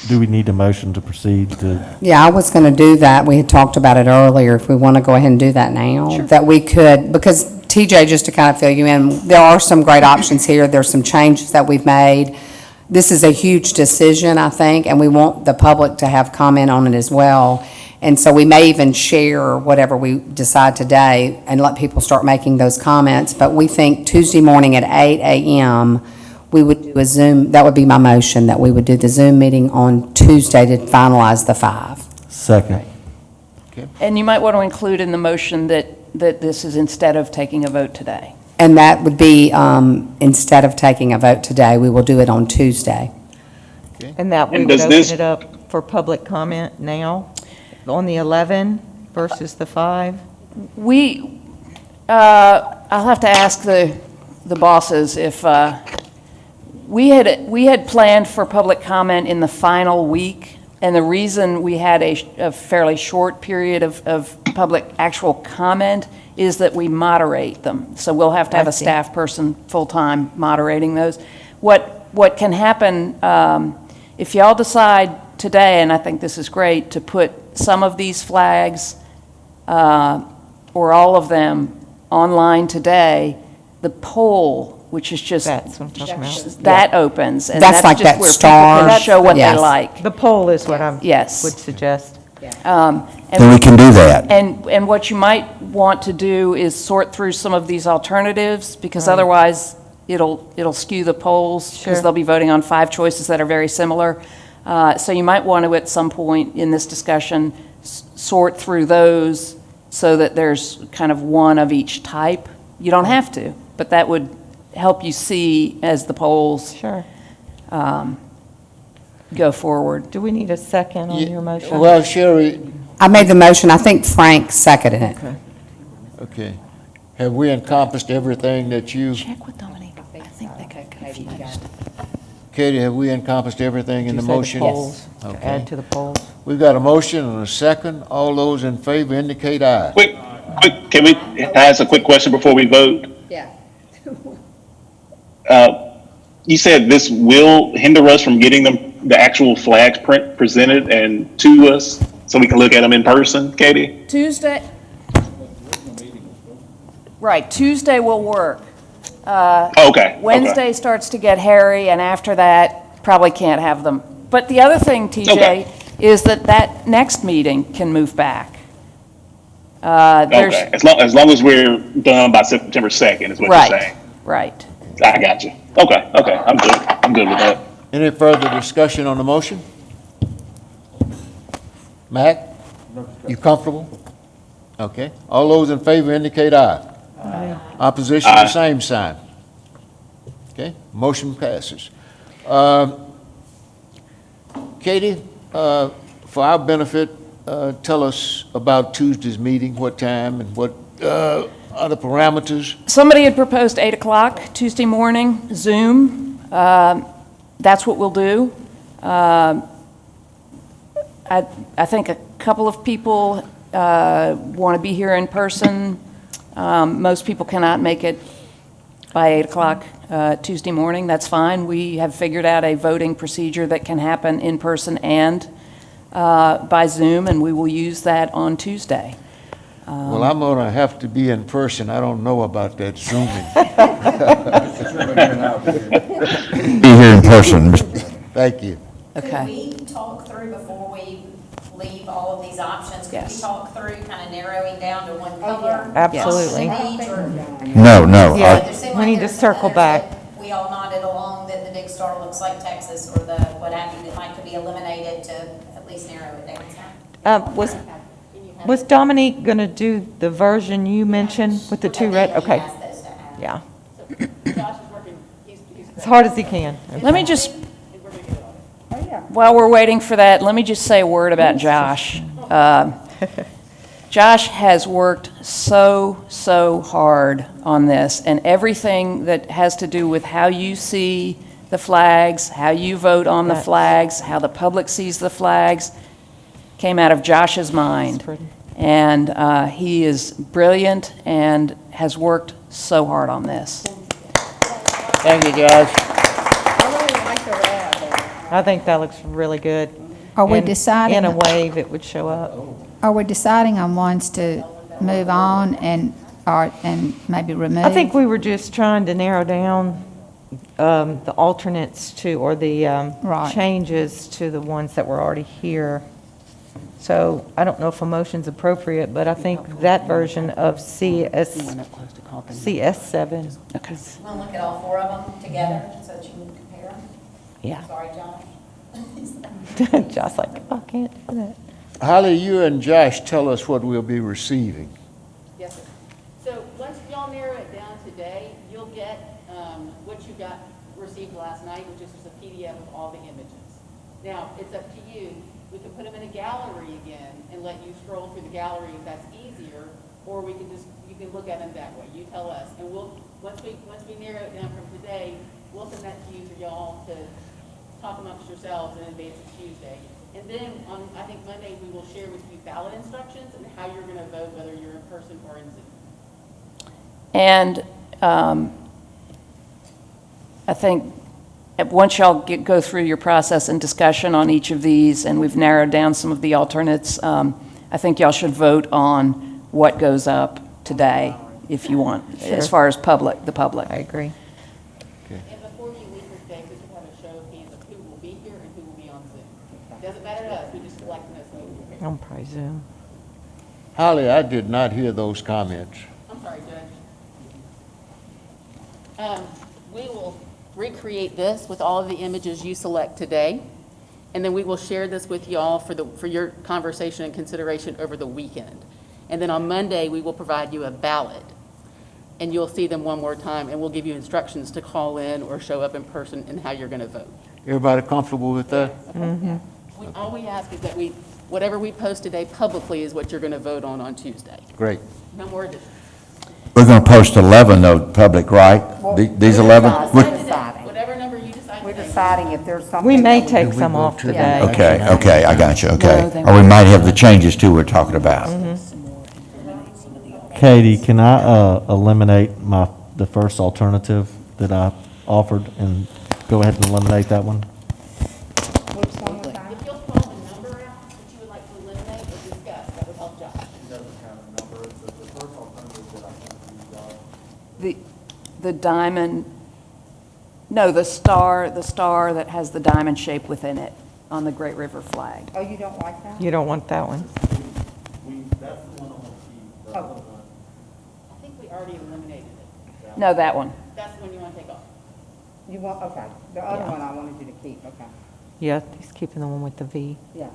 Do we need a motion to proceed to? Yeah, I was going to do that. We had talked about it earlier. If we want to go ahead and do that now, that we could, because TJ, just to kind of fill you in, there are some great options here. There's some changes that we've made. This is a huge decision, I think, and we want the public to have comment on it as well. And so we may even share whatever we decide today and let people start making those comments. But we think Tuesday morning at 8 a.m., we would do a Zoom, that would be my motion, that we would do the Zoom meeting on Tuesday to finalize the 5. Second. And you might want to include in the motion that this is instead of taking a vote today. And that would be, instead of taking a vote today, we will do it on Tuesday. And that we And would does open this- it up for public comment now on the 11 versus the 5? I'll have to ask the bosses if, we had planned for public comment in the final week, and the reason we had a fairly short period of public actual comment is that we moderate them. So we'll have to have I a see. staff person full-time moderating those. What can happen, if y'all decide today, and I think this is great, to put some of these flags, or all of them, online today, the poll, which is just, That's what I'm talking about. that opens. And That's like just that where people star. can show what they Yes. like. The poll is what I Yes. would suggest. Then we And, can do that. and what you might want to do is sort through some of these alternatives, because otherwise it'll skew the polls, because Sure. they'll be voting on 5 choices that are very similar. So you might want to, at some point in this discussion, sort through those so that there's kind of one of each type. You don't have to, but that would help you see as the polls Sure. go forward. Do we need a second on your motion? Well, Sherri, I made the motion, I think Frank seconded it. okay, have we encompassed everything that you, Check with Dominique. I think they got confused. Katie, have we encompassed everything in Did the you say motion? polls? To Okay. add to the polls? We've got a motion and a second. All those in favor indicate aye. Quick, can we ask a quick question before we vote? Yeah. You said this will hinder us from getting the actual flags presented and to us so we can look at them in person, Katie? Tuesday. Right, Tuesday will work. Okay. Wednesday starts to get hairy, and after that, probably can't have them. But the other thing, TJ, Okay. is that next meeting can move back. Okay, as long as we're done by September 2nd is what you're saying. Right. I got you. Okay, I'm good with that. Any further discussion on the motion? Mack, you comfortable? Okay. All those in favor indicate aye. Aye. Opposition, the same sign. Okay, motion passes. Katie, for our benefit, tell us about Tuesday's meeting, what time and what other parameters. Somebody had proposed 8 o'clock Tuesday morning, Zoom. That's what we'll do. I think a couple of people want to be here in person. Most people cannot make it by 8 o'clock Tuesday morning. That's fine. We have figured out a voting procedure that can happen in person and by Zoom, and we will use that on Tuesday. Well, I'm gonna have to be in person. I don't know about that Zooming. Be here in person. Thank you. Okay. Could we talk through, before we leave all of these options, could we Yes. talk through kind of narrowing down to one color? Absolutely. No, no. Yeah. There seemed We like need to there's circle others back. that we all nodded along that the big star looks like Texas, or the what have you, that might could be eliminated to at least narrow it down. Was Dominique going to do the version you mentioned with the two red? Okay, Ask those to add. yeah. Josh is working, he's As hard as he can. Let me just, we're gonna get it on. while we're waiting for that, let me just say a word about Josh. Josh has worked so hard on this, and everything that has to do with how you see the flags, how you vote on the flags, how the public sees the flags, came out of Josh's mind. And he is brilliant and has worked so hard on this. Thank you, guys. I think that looks really good. Are we And deciding? In a wave, it would show up. Are we deciding on ones to move on and maybe remove? I think we were just trying to narrow down the alternates to, or the Right. changes to the ones that were already here. So I don't know if a motion's appropriate, but I think that version of CS7. Okay. Want to look at all four of them together so that you can compare them? Yeah. Sorry, Josh. Just like, I can't do that. Holly, you and Josh tell us what we'll be receiving. Yes, sir. So once y'all narrow it down today, you'll get what you got received last night, which is just a PDF of all the images. Now, it's up to you. We can put them in a gallery again and let you scroll through the gallery if that's easier, or we can just, you can look at them that way. You tell us, and we'll, once we narrow it down from today, we'll send that to you for y'all to talk amongst yourselves in advance of Tuesday. And then on, I think Monday, we will share with you ballot instructions and how you're going to vote, whether you're in person or in Zoom. And I think once y'all go through your process and discussion on each of these, and we've narrowed down some of the alternates, I think y'all should vote on what goes up today, if you want, as far as the public. I agree. And before you leave for today, we should have a show of hands of who will be here and who will be on Zoom. Doesn't matter to us, we just select those who will be here. On probably Zoom. Holly, I did not hear those comments. I'm sorry, Judge. We will recreate this with all of the images you select today, and then we will share this with y'all for your conversation and consideration over the weekend. And then on Monday, we will provide you a ballot, and you'll see them one more time, and we'll give you instructions to call in or show up in person and how you're going to vote. Everybody comfortable with that? All we ask is that whatever we post today publicly is what you're going to vote on Tuesday. Great. No more additions. We're going to post 11 of public, right? These 11? Whatever number you decide We're today. deciding if there's something. We may that take we some go off to the- today. Okay, I got you, okay. No, they Or we might have the changes too we're talking about. Katie, can I eliminate the first alternative that I offered and go ahead and eliminate that one? Which one was that? If you'll call the number out that you would like to eliminate or discuss, that would help Josh. The diamond, no, the star that has the diamond shape within it on the Great River flag. Oh, you don't like that? You don't want that one? Oh, I think we already eliminated it. No, that one. That's the one you want to take off. you want, okay. The other one I wanted you to keep, okay. Yeah, he's keeping the one with the V. Yeah.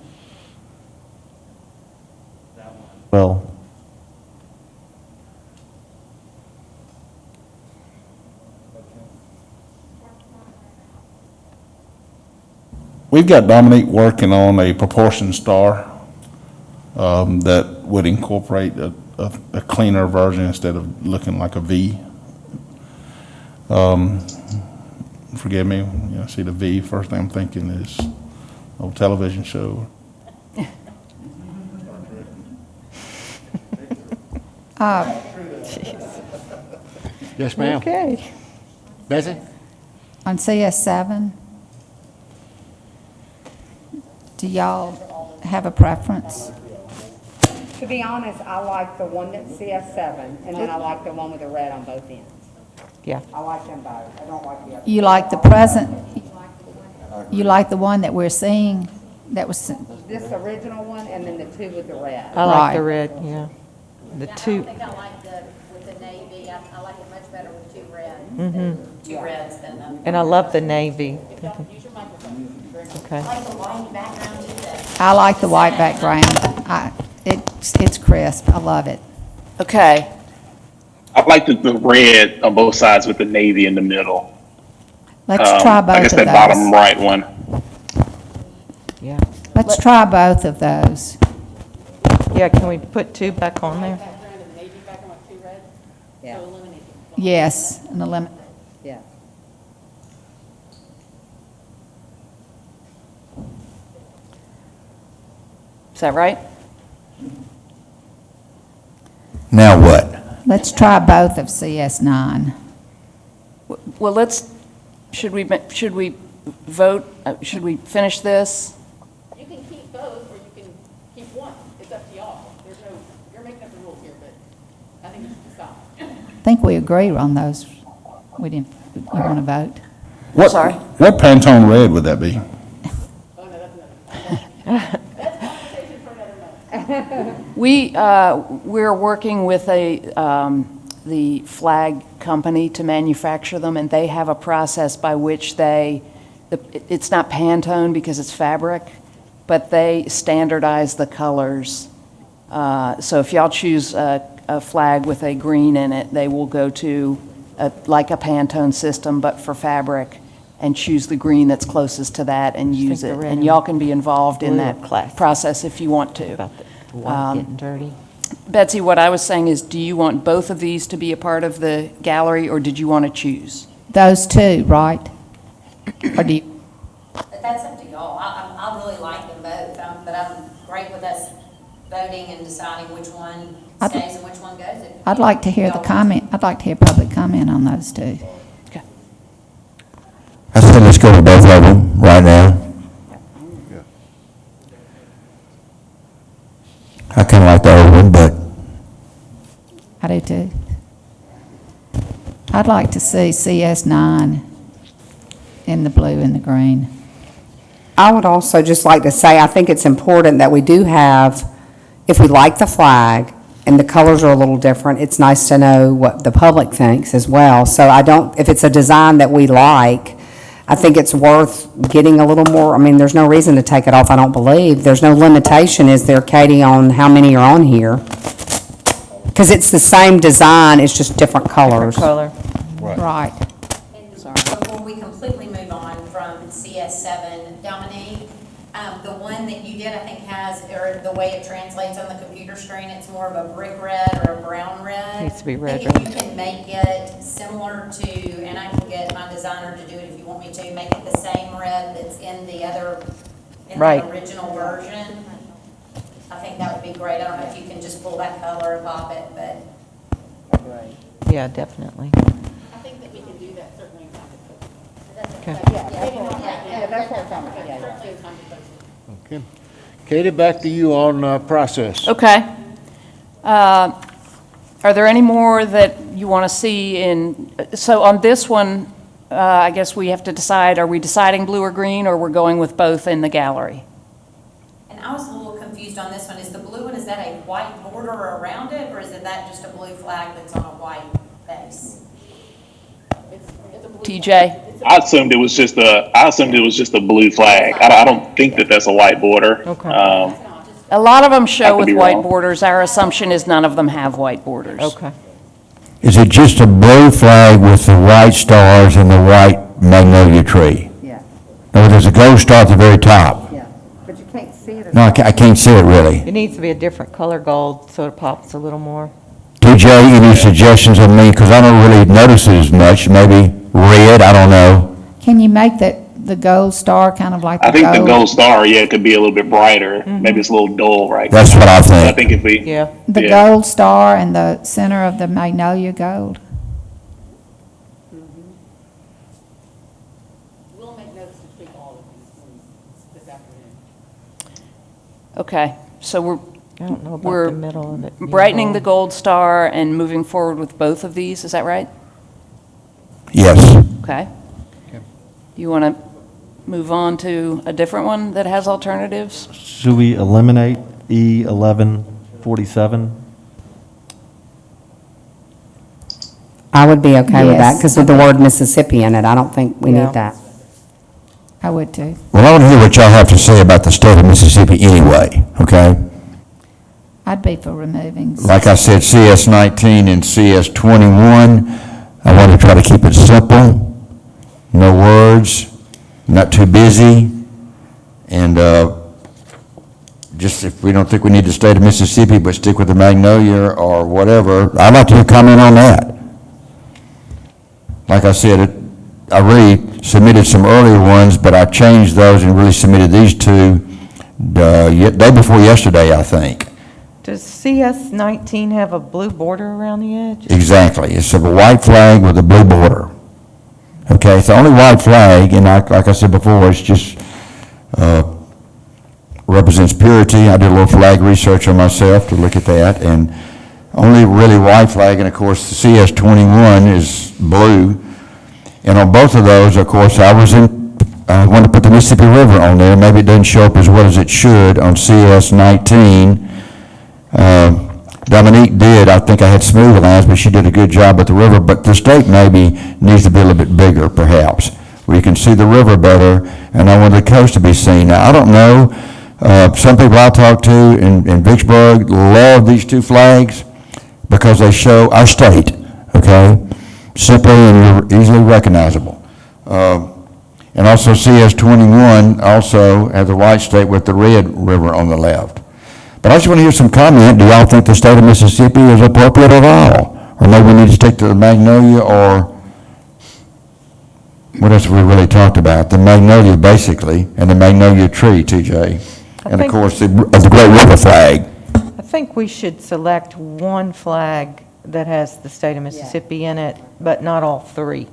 Well, We've got Dominique working on a proportion star that would incorporate a cleaner version instead of looking like a V. Forgive me, I see the V, first thing I'm thinking is old television show. Yes, ma'am. Okay. Betsey? On CS7, do y'all have a preference? To be honest, I like the one that's CS7, and then I like the one with the red on both ends. Yeah. I like them both. I don't like the other. You like the present, you like the one that we're seeing, that was, This original one, and then the two with the red. I like the Right. red, yeah. The two, I think I like with the navy, I like it much better with two reds. Mm-hmm. Two reds than the. and I love the navy. Use your microphone. Okay. I like the white background too, though. I like the white background. It's crisp, I love it. I like the red on both sides with the navy in the middle. Let's try I both guess of that bottom those. right one. Yeah. Let's try both of those. Yeah, can we put two back on there? Background and navy background with two reds? Yeah. So eliminate it. Yes, and eliminate. Yeah. Is that right? Now what? Let's try both of CS9. Well, should we vote, should we finish this? You can keep both, or you can keep one. It's up to y'all. You're making up the rules here, but I think you should decide. I think we agree on those. We want to vote? What, Sorry? what Pantone red would that be? Oh, no, that's another. That's conversation for another night. We're working with the flag company to manufacture them, and they have a process by which it's not Pantone because it's fabric, but they standardize the colors. So if y'all choose a flag with a green in it, they will go to like a Pantone system, but for fabric, and choose the green that's closest to that and use think it. the red And and y'all can be involved in blue that are classic. process if you want to. About the white getting dirty. Betsey, what I was saying is, do you want both of these to be a part of the gallery, or did you want to choose? Those two, right? Or do you, But that's up to y'all. I really like them both, but I'm great with us voting and deciding which one stays and which one goes. I'd like to hear the comment, I'd like to hear public comment on those two. Okay. I said let's go to both of them right now. I kind of like the old one, but I do too. I'd like to see CS9 in the blue and the green. I would also just like to say, I think it's important that we do have, if we like the flag and the colors are a little different, it's nice to know what the public thinks as well. So if it's a design that we like, I think it's worth getting a little more, I mean, there's no reason to take it off, I don't believe. There's no limitation, is there, Katie, on how many are on here? Because it's the same design, it's just different colors. Color. Right. And before we completely move on from CS7, Dominique, the one that you did, I think or the way it translates on the computer screen, it's more of a brick red or a brown red. Needs to be I red, think if red. you can make it similar to, and I can get my designer to do it if you want me to, make it the same red that's in the Right. original version. I think that would be great. I don't know if you can just pull that color and pop it, but. Yeah, definitely. I think that we can do that certainly in time to post. Okay. Yeah, that's what I'm talking about. Certainly in time to post. Okay. Katie, back to you on process. Okay. Are there any more that you want to see so on this one, I guess we have to decide, are we deciding blue or green, or we're going with both in the gallery? And I was a little confused on this one. Is the blue one, is that a white border around it, or is that just a blue flag that's on a white base? It's a blue TJ? I assumed it was just a blue flag. I don't think that that's a white border. Okay. A lot of them I show could with be white wrong. borders. Our assumption is none of them have white borders. Okay. is it just a blue flag with the white stars and the white magnolia tree? Yeah, No, there's a gold star at the very top. yeah, but you can't see it. No, I can't see it really. It needs to be a different color gold so it pops a little more. TJ, any suggestions on me? Because I don't really notice it as much. Maybe red, I don't know. Can you make the gold star, kind of like the I think the gold? gold star, yeah, could be a little bit brighter. Maybe it's a little dull right That's now. what I So I think. think if we, Yeah. The yeah. gold star and the center of the magnolia gold? We'll make notes to tweak all of these this afternoon. Okay, so I don't know about We're the middle of it. being brightening the gold. gold star and moving forward with both of these, is that right? Yes. Okay. Do you want to move on to a different one that has alternatives? Should we eliminate E1147? I would be okay with that, Yes. because with the word Mississippi in it, I don't think we Yeah. need that. I would too. Well, I want to hear what y'all have to say about the state of Mississippi anyway, okay? I'd be for removing. Like I said, CS 19 and CS 21, I want to try to keep it simple, no words, not too busy, and just if we don't think we need the state of Mississippi, but stick with the Magnolia or whatever, I'd like to hear a comment on that. Like I said, I really submitted some earlier ones, but I changed those and really submitted these two day before yesterday, I think. Does CS 19 have a blue border around the edge? Exactly. It's a white flag with a blue border. Okay, it's the only white flag, and like I said before, it's just represents purity. I did a little flag research on myself to look at that, and only really white flag, and of course, the CS 21 is blue. And on both of those, of course, I wanted to put the Mississippi River on there. Maybe it doesn't show up as well as it should on CS 19. Dominique did, I think I had smooth lines, but she did a good job with the river, but the state maybe needs to be a little bit bigger, perhaps, where you can see the river better, and I want the coast to be seen. Now, I don't know, some people I talk to in Vicksburg love these two flags because they show our state, okay? Simply and easily recognizable. And also CS 21 also has the white state with the red river on the left. But I just want to hear some comment. Do y'all think the state of Mississippi is appropriate at all? Or maybe we need to stick to the Magnolia, or what else have we really talked about? The Magnolia, basically, and the Magnolia tree, TJ. And of think- course, the Great River flag. I think we should select one flag that has the state of Mississippi in it, but not all three.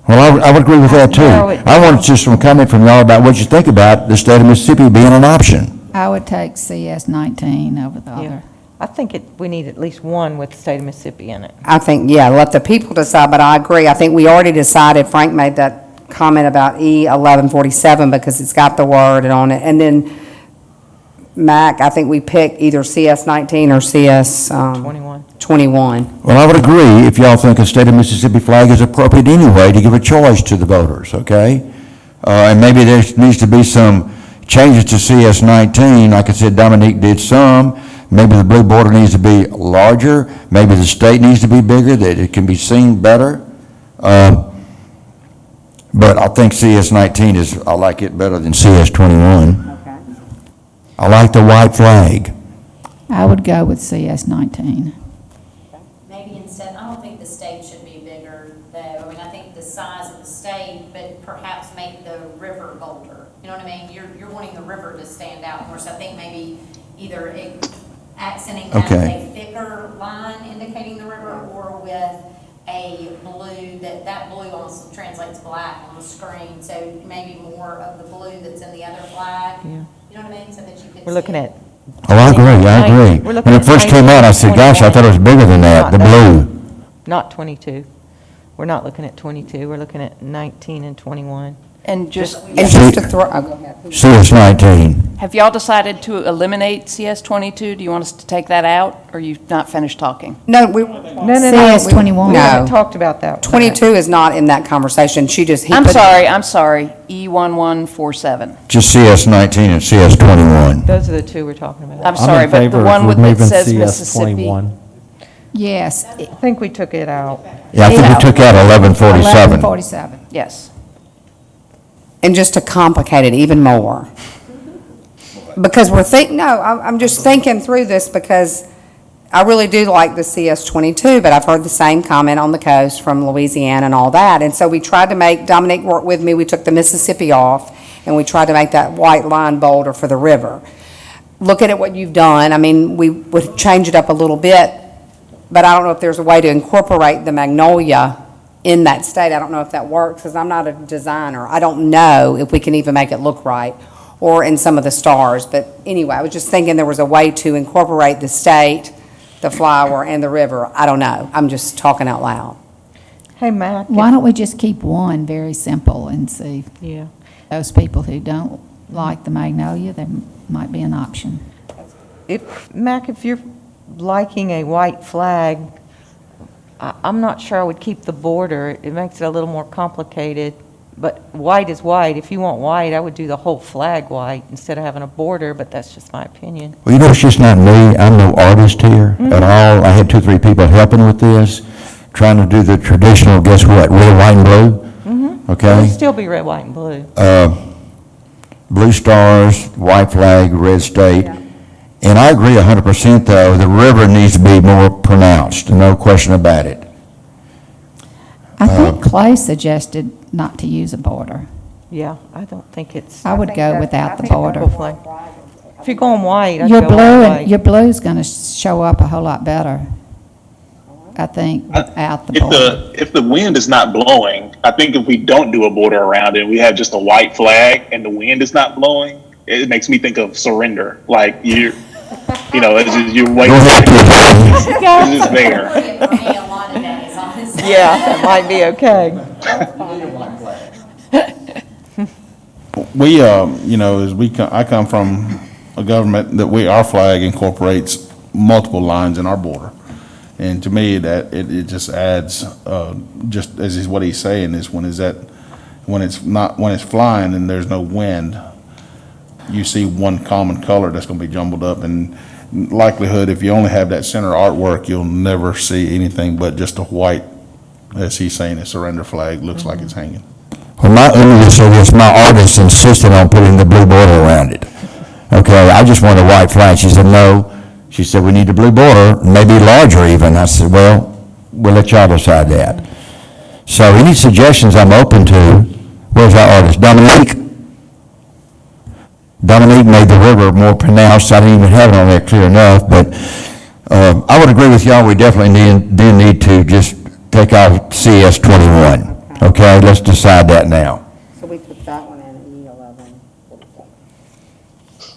Well, I would agree with that, too. Narrow it I want down. just some comment from y'all about what you think about the state of Mississippi being an option. I would take CS 19 over the Yeah. other. I think we need at least one with the state of Mississippi in it. I think, yeah, let the people decide, but I agree. I think we already decided, Frank made that comment about E1147 because it's got the word on it. And then Mack, I think we picked either CS 19 or CS 21. 21. Well, I would agree if y'all think a state of Mississippi flag is appropriate anyway to give a choice to the voters, okay? And maybe there needs to be some changes to CS 19. Like I said, Dominique did some. Maybe the blue border needs to be larger. Maybe the state needs to be bigger, that it can be seen better. But I think CS 19 I like it better than CS 21. Okay. I like the white flag. I would go with CS 19. Maybe instead, I don't think the state should be bigger, though. I mean, I think the size of the state, but perhaps make the river bolder. You know what I mean? You're wanting the river to stand out more, so I think maybe either accenting that with Okay. a thicker line indicating the river, or with a blue, that blue also translates black on the screen, so maybe more of the blue that's in the other flag. Yeah. You know what I mean? So that you could We're looking see at, Oh, I agree, I agree. We're looking When it at first came out, I said, gosh, I thought it was bigger than that, the blue. not 22. We're not looking at 22, we're looking at 19 and 21. And just, And just to throw, oh, go ahead. CS 19. have y'all decided to eliminate CS 22? Do you want us to take that out, or you not finished talking? No, we, No. CS 21. We haven't No. talked about that. 22 is not in that conversation. He I'm put- sorry, E1147. Just CS 19 and CS 21. Those are the two we're talking about. I'm sorry, but the one with that says Mississippi. 21. Yes. I think we took it out. Yeah, I think we took out 1147. 1147. Yes. And just to complicate it even more. Because I'm just thinking through this because I really do like the CS22, but I've heard the same comment on the coast from Louisiana and all that. And so we tried to make, Dominique worked with me, we took the Mississippi off, and we tried to make that white line bolder for the river. Looking at what you've done, I mean, we would change it up a little bit, but I don't know if there's a way to incorporate the magnolia in that state. I don't know if that works, because I'm not a designer. I don't know if we can even make it look right, or in some of the stars. But anyway, I was just thinking there was a way to incorporate the state, the flower, and the river. I don't know. I'm just talking out loud. Hey, Mack. Why don't we just keep one very simple and see? Yeah. Those people who don't like the magnolia, there might be an option. Mack, if you're liking a white flag, I'm not sure I would keep the border. It makes it a little more complicated, but white is white. If you want white, I would do the whole flag white instead of having a border, but that's just my opinion. Well, you know, it's just not me. I'm no artist here at all. I had 2 or 3 people helping with this, trying to do the traditional, guess what, red, white, and blue. Okay? It'll still be red, white, and blue. Blue stars, white flag, red state. And I agree 100% though, the river needs to be more pronounced, no question about it. I think Clay suggested not to use a border. Yeah, I don't think it's. I would go without the border. If you're going white, I'd Your go blue, white. and your blue's gonna show up a whole lot better, I think, without the border. If the wind is not blowing, I think if we don't do a border around it, we have just a white flag and the wind is not blowing, it makes me think of surrender. Like you're waiting. It's just there. Yeah, that might be okay. We, I come from a government that our flag incorporates multiple lines in our border. And to me, that it just adds, just as is what he's saying is when it's flying and there's no wind, you see one common color that's going to be jumbled up, and likelihood if you only have that center artwork, you'll never see anything but just a white, as he's saying, a surrender flag looks like it's hanging. Well, let me just say this, my artist insisted on putting the blue border around it. Okay, I just want a white flag. She said, no. She said, we need a blue border, maybe larger even. I said, well, we'll let y'all decide that. So any suggestions I'm open to. Where's our artist? Dominique? Dominique made the river more pronounced. I didn't even have it on there clear enough, but I would agree with y'all. We definitely do need to just take out CS 21. Okay, let's decide that now. So we put that one in at E11.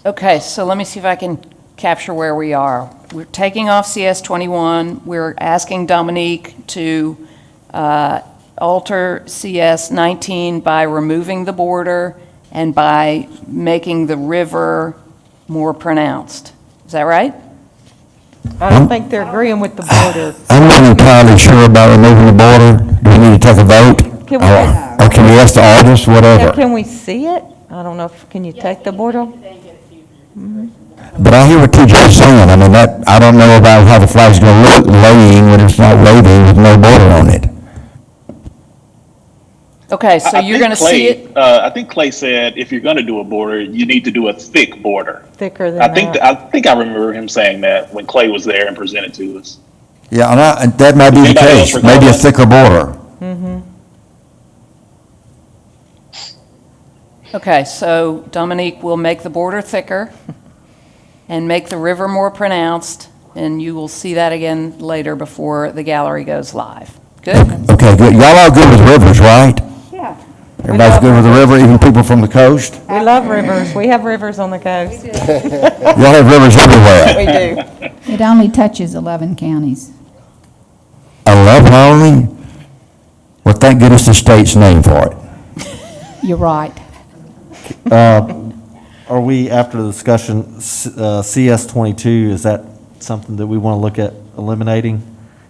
Okay, so let me see if I can capture where we are. We're taking off CS 21. We're asking Dominique to alter CS 19 by removing the border and by making the river more pronounced. Is that right? I don't think they're agreeing with the border. I'm not entirely sure about removing the border. Do we need to take a vote? Can we, Or can we ask the artist, whatever? can we see it? I don't know if, can you take the border? But I hear what TJ's saying. I mean, I don't know about how the flag's going to look laying when it's not waving with no border on it. Okay, so you're going to see it? I think Clay said if you're going to do a border, you need to do a thick border. Thicker than that. I think I remember him saying that when Clay was there and presented to us. Yeah, and that might be the Anybody else case. recall Maybe a that? thicker border. Okay, so Dominique will make the border thicker and make the river more pronounced, and you will see that again later before the gallery goes live. Good? Okay, good. Y'all all good with rivers, right? Yeah. Everybody's good with the river, even people from the coast? We love rivers. We have rivers on the coast. Y'all have rivers everywhere. We do. It only touches 11 counties. 11 only? Well, thank goodness the state's name for it. You're right. Are we, after the discussion, CS 22, is that something that we want to look at eliminating?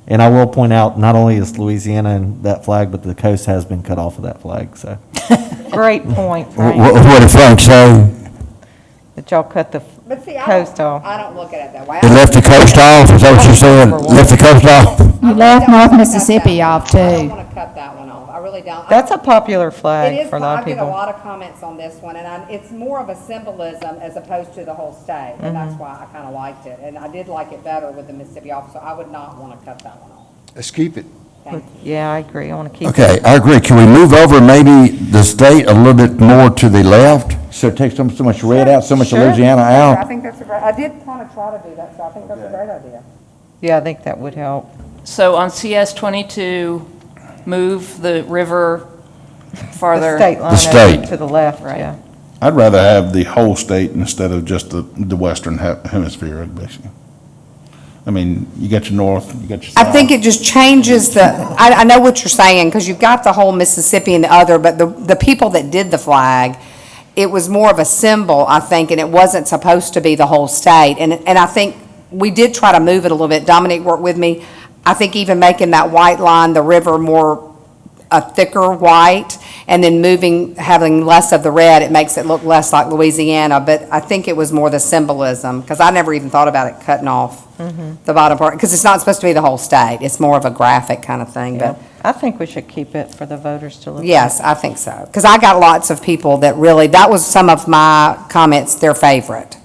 And I will point out, not only is Louisiana in that flag, but the coast has been cut off of that flag, so. Great point, Frank. What did Frank say? That y'all cut the But see, coast off. I don't look at it that way. They left the coast off? Is that what you said? Left the coast off? You left North Mississippi off, I don't too. want to cut that one off. I really really don't. That's a popular flag It is, for a lot of I get a people. lot of comments on this one, and it's more of a symbolism as opposed to the whole state, and that's why I kind of liked it. And I did like it better with the Mississippi officer. I would not want to cut that one off. Let's keep it. Thank you. Yeah, I agree. I want to keep. Okay, I agree. Can we move over maybe the state a little bit more to the left? So it takes so much red out, so much of Sure. Louisiana I out? think that's a great, I did kind of try to do that, so I think that's a great idea. Yeah, I think that would help. So on CS 22, move the river farther. The state line The state. over to the left, Right. yeah. I'd rather have the whole state instead of just the western hemisphere, basically. I mean, you got your north, you got your south. I think it just changes the, I know what you're saying, because you've got the whole Mississippi and the other, but the people that did the flag, it was more of a symbol, I think, and it wasn't supposed to be the whole state. And I think we did try to move it a little bit. Dominique worked with me. I think even making that white line, the river more, a thicker white, and then having less of the red, it makes it look less like Louisiana. But I think it was more the symbolism, because I never even thought about it cutting off the bottom part, because it's not supposed to be the whole state. It's more of a graphic kind of thing, Yeah. but. I think we should keep it for the voters to look at. Yes, I think so. Because I got lots of people that really, that was some of my comments, their favorite.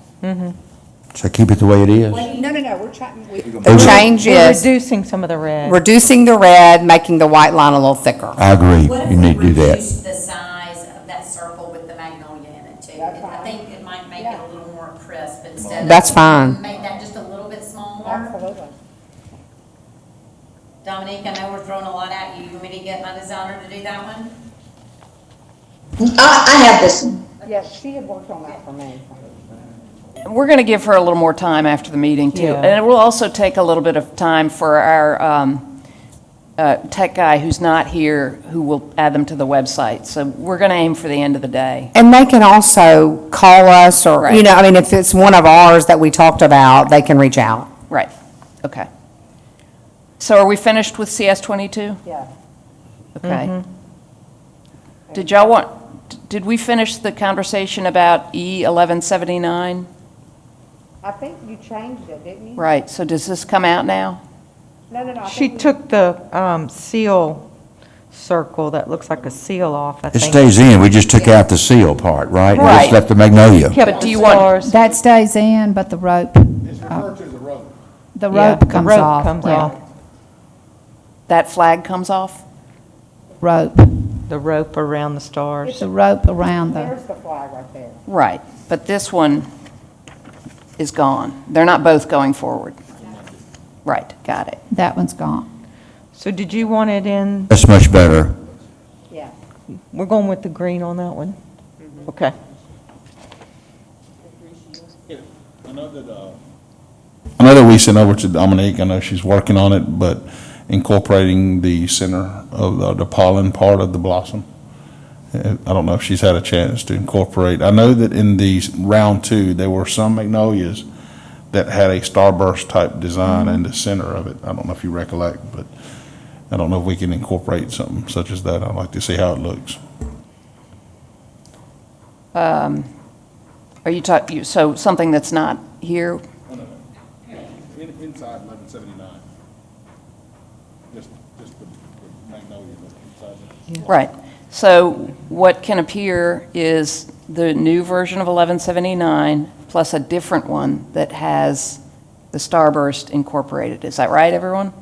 So keep it the way it is? No, we're trying, the We're- change We're is reducing some of the red. reducing the red, making the white line a little thicker. I agree. What if You we need to do that. reduce the size of that circle with the magnolia in it too? I think it might make it a little more crisp instead of. That's fine. Make that just a little bit smaller. Absolutely. Dominique, I know we're throwing a lot at you. You want me to get my designer to do that one? I have this one. Yes, she had worked on that for me. We're going to give her a little more time after the meeting, too. Yeah. And it will also take a little bit of time for our tech guy who's not here, who will add them to the website. So we're going to aim for the end of the day. And they can also call us, or, Right. I mean, if it's one of ours that we talked about, they can reach out. Right, okay. So are we finished with CS 22? Yeah. Okay. Did we finish the conversation about E 1179? I think you changed it, didn't you? Right, so does this come out now? No. She took the seal circle that looks like a seal off, I It think. stays in, we just took out the seal part, right? We Right. just left the magnolia. Kept But the do you want- stars. That stays in, but the rope, It's referred to as a rope. the Yeah, rope comes off. The rope comes yeah. off. That flag comes off? Rope, The rope around the stars. the rope around the, There's the flag right there. Right, but this one is gone. They're not both going forward. Right, got it. that one's gone. So did you want it in, That's much better. Yeah. we're going with the green on that one? Okay. I know that we sent over to Dominique, I know she's working on it, but incorporating the center of the pollen part of the blossom. I don't know if she's had a chance to incorporate. I know that in the round two, there were some magnolias that had a starburst type design in the center of it. I don't know if you recollect, but I don't know if we can incorporate something such as that. I'd like to see how it looks. Are you talking, so something that's not here? Inside 1179. Just the magnolia inside. Right. So what can appear is the new version of 1179 plus a different one that has the starburst incorporated. Is that right, everyone?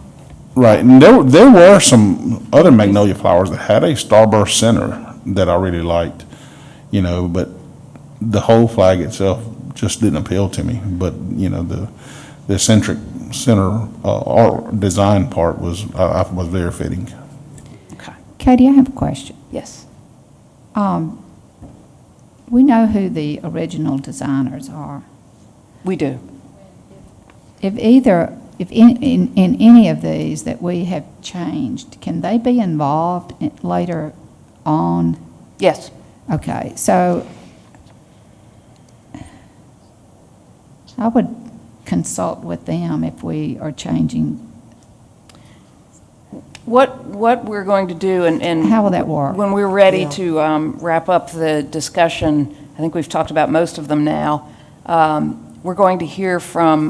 Right, and there were some other magnolia flowers that had a starburst center that I really liked, but the whole flag itself just didn't appeal to me. But, the eccentric center art design part was very fitting. Okay. Katie, I have a question. Yes. We know who the original designers are. We do. If in any of these that we have changed, can they be involved later on? Yes. Okay, so I would consult with them if we are changing. What we're going to do, and How will that work? when we're ready to wrap up the discussion, I think we've talked about most of them now, we're going to hear from,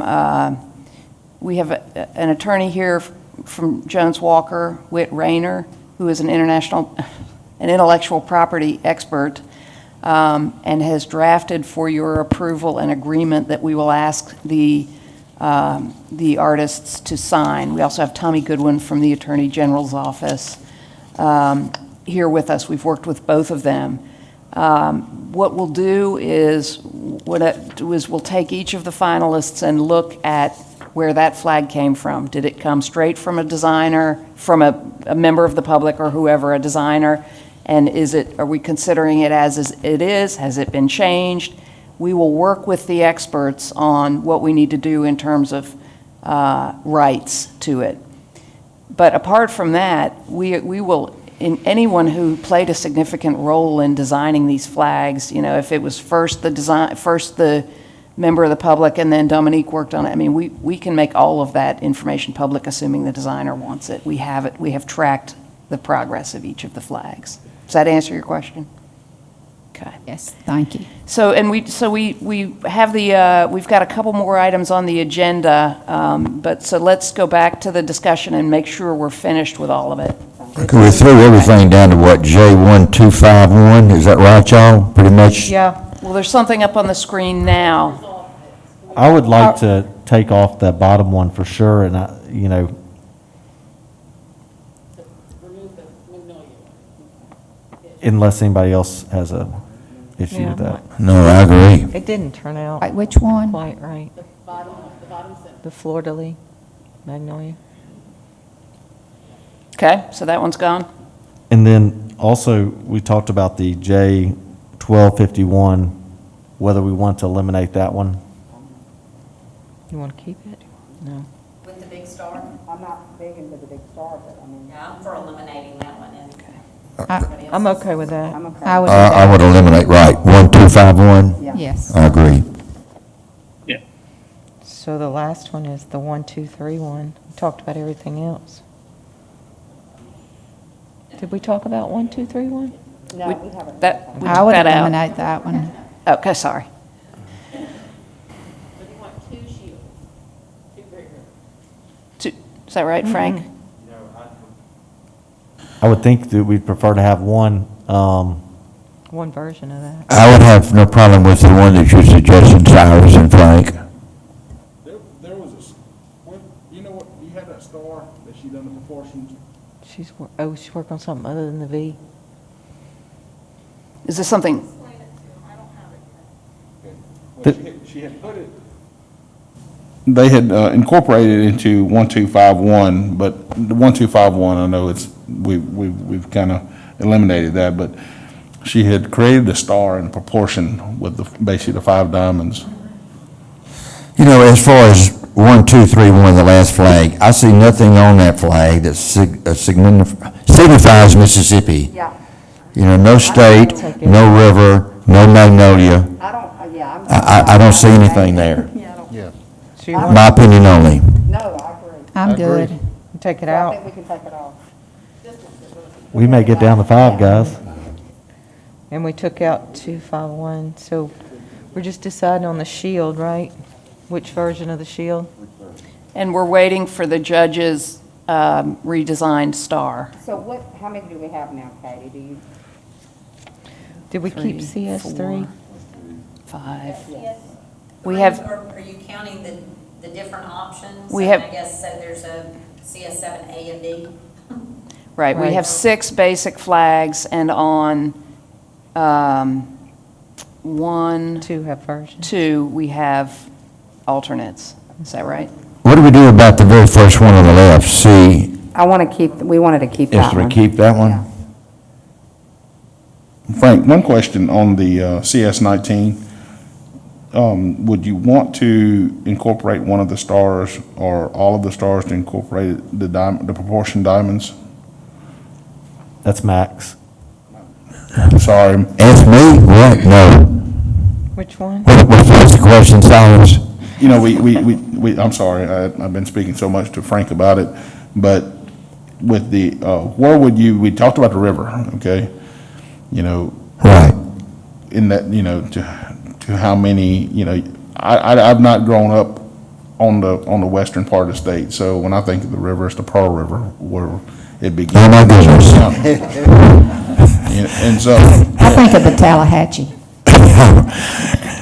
we have an attorney here from Jones Walker, Whit Rayner, who is an intellectual property expert, and has drafted for your approval an agreement that we will ask the artists to sign. We also have Tommy Goodwin from the Attorney General's office here with us. We've worked with both of them. What we'll do is, we'll take each of the finalists and look at where that flag came from. Did it come straight from a designer, from a member of the public or whoever, a designer? And are we considering it as it is? Has it been changed? We will work with the experts on what we need to do in terms of rights to it. But apart from that, we will, anyone who played a significant role in designing these flags, if it was first the member of the public and then Dominique worked on it, we can make all of that information public, assuming the designer wants it. We have tracked the progress of each of the flags. Does that answer your question? Okay. Yes, thank you. So we have we've got a couple more items on the agenda, so let's go back to the discussion and make sure we're finished with all of it. Okay, we threw everything down to what, J1251, is that right, y'all? Pretty much? Yeah. Well, there's something up on the screen now. I would like to take off the bottom one for sure, and Remove the Magnolia. unless anybody else has a issue with that. No, I agree. It didn't turn out Right, which one? quite right. The bottom center. The fleur-de-lis, magnolia. Okay, so that one's gone. And then also, we talked about the J1251, whether we want to eliminate that one. You want to keep it? No. With the big star? I'm not big into the big star, but Yeah, I'm for eliminating that one and. I'm okay with that. I would do I that. would eliminate, right, 1251? Yes. I agree. Yeah. So the last one is the 1231. We talked about everything else. Did we talk about 1231? No, we haven't. We I would took that out. eliminate that one. Okay, sorry. So you want 2 shields, 2 great rivers. Is that right, Frank? I would think that we'd prefer to have one, One version of that. I would have no problem with the one that you're suggesting, Cyrus and Frank. There was you know what, you had that star that she done the proportions. She's working on something other than the V. Is this something, Well, she had put it. They had incorporated it into 1251, but the 1251, I know we've kind of eliminated that, but she had created a star in proportion with basically the 5 diamonds. You know, as far as 1231, the last flag, I see nothing on that flag that signifies Mississippi. Yeah. You know, no state, no river, no magnolia. I don't see anything there. So you want My opinion only. No, I agree. I'm good. to take it I out? think we can take it off. we may get down to 5, guys. And we took out 251, so we're just deciding on the shield, right? Which version of the shield? and we're waiting for the judge's redesigned star. So how many do we have now, Katie? Do you? Did we keep 3, CS3? 4, 5. We have, Are you counting the different options? We So have- I guess, so there's a CS7A and B. right, we Right. have 6 basic flags, and on 1, 2 have versions. 2, we have alternates. Is that right? What do we do about the very first one on the left? C, We wanted to keep is that to one. keep that one? Frank, one question on the CS19. Would you want to incorporate one of the stars or all of the stars to incorporate the proportion diamonds? That's max. Sorry. Ask me? What? No. Which one? What's the question, Cyrus? You know, I'm sorry, I've been speaking so much to Frank about it, but with the, where would we talked about the river, okay? You know, Right. in that, you know, to how many, you know, I've not grown up on the western part of the state, so when I think of the river, it's the Pearl River, where it begins. Oh, my goodness. And so, I think of the Tallahatchie.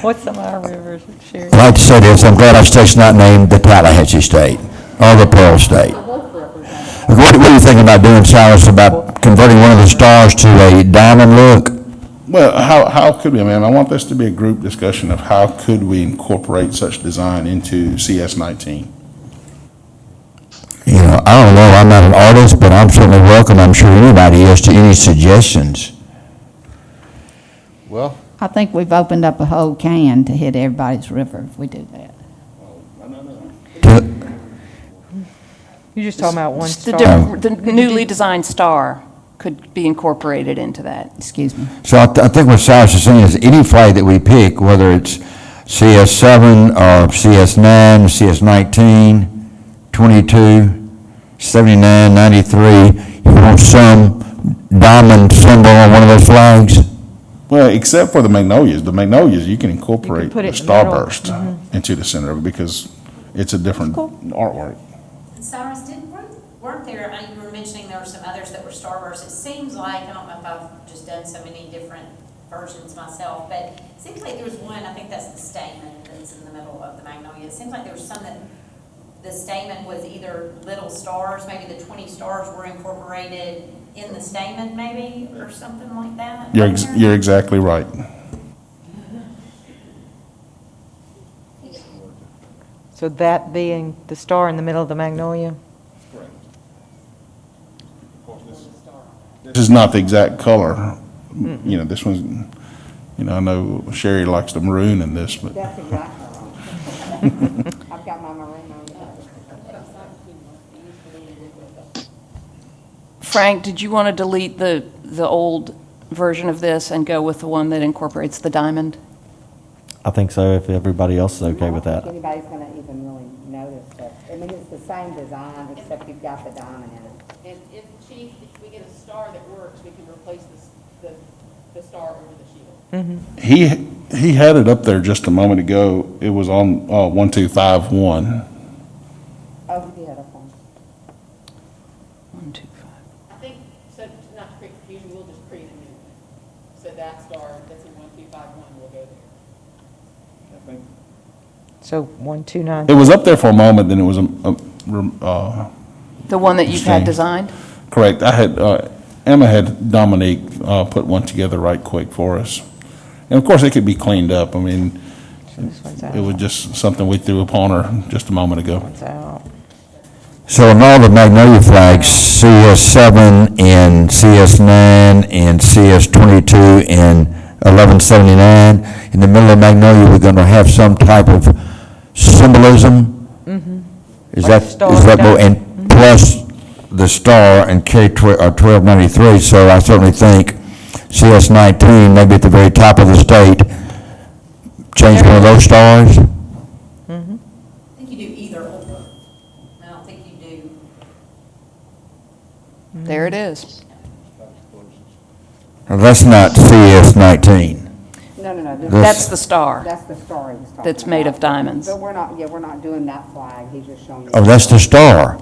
What's some of our rivers, Sherri? I'd like to say this, I'm glad our state's not named the Tallahatchie State or the Pearl State. What are you thinking about doing, Cyrus, about converting one of the stars to a diamond look? well, how could we, I want this to be a group discussion of how could we incorporate such design into CS 19? You know, I don't know, I'm not an artist, but I'm certainly welcome, I'm sure anybody is, to any suggestions. Well, I think we've opened up a whole can to hit everybody's river if we do that. You're just talking about one The star. the newly designed star could be incorporated into that. Excuse me. So I think what Cyrus is saying is any flag that we pick, whether it's CS7 or CS9, CS19, 22, 79, 93, you want some diamond symbol on one of those flags? Well, except for the magnolias. The magnolias, you can incorporate put the it in the middle. starburst into the center of it because it's a different artwork. And Cyrus, weren't there, you were mentioning there were some others that were starbursts. It seems like, I don't know if I've just done so many different versions myself, but it seems like there was one, I think that's the stamen that's in the middle of the magnolia. It seems like there was some that the stamen was either little stars, maybe the 20 stars were incorporated in the stamen maybe, or something like that. You're exactly right. So that being the star in the middle of the magnolia? This is not the exact color. You know, this one's, I know Sherri likes the maroon in this, but. That's exactly right. I've got my maroon on. Frank, did you want to delete the old version of this and go with the one that incorporates the diamond? I think so, if everybody else is okay with I don't that. think anybody's going to even really notice that. I mean, it's the same design, except you've got the diamond in it. And if, Chief, if we get a star that works, we can replace the star over the shield. He had it up there just a moment ago. It was on 1251. Oh, beautiful. 1, 2, 5. I think, so not to create confusion, we'll just create a new one. So that star that's in 1251 will go there. So 129. It was up there for a moment, then it was The one that you've had Interesting. designed? correct. Emma had Dominique put one together right quick for us. And of course, it could be cleaned up. I mean, This one's out. it was just something we threw upon her just a moment ago. It's out. So in all the magnolia flags, CS7 and CS9 and CS22 and 1179, in the middle of magnolia, we're going to have some type of symbolism? Is Like that, a star is that, down. and plus the star and K1293, so I certainly think CS19, maybe at the very top of the state, change one of those stars? I think you do either or. I don't think you do. There it is. Now, that's not CS19. No. That's the star That's the star he was talking that's made of about. diamonds. But we're not doing that flag. He's just showing you. Oh, that's the star.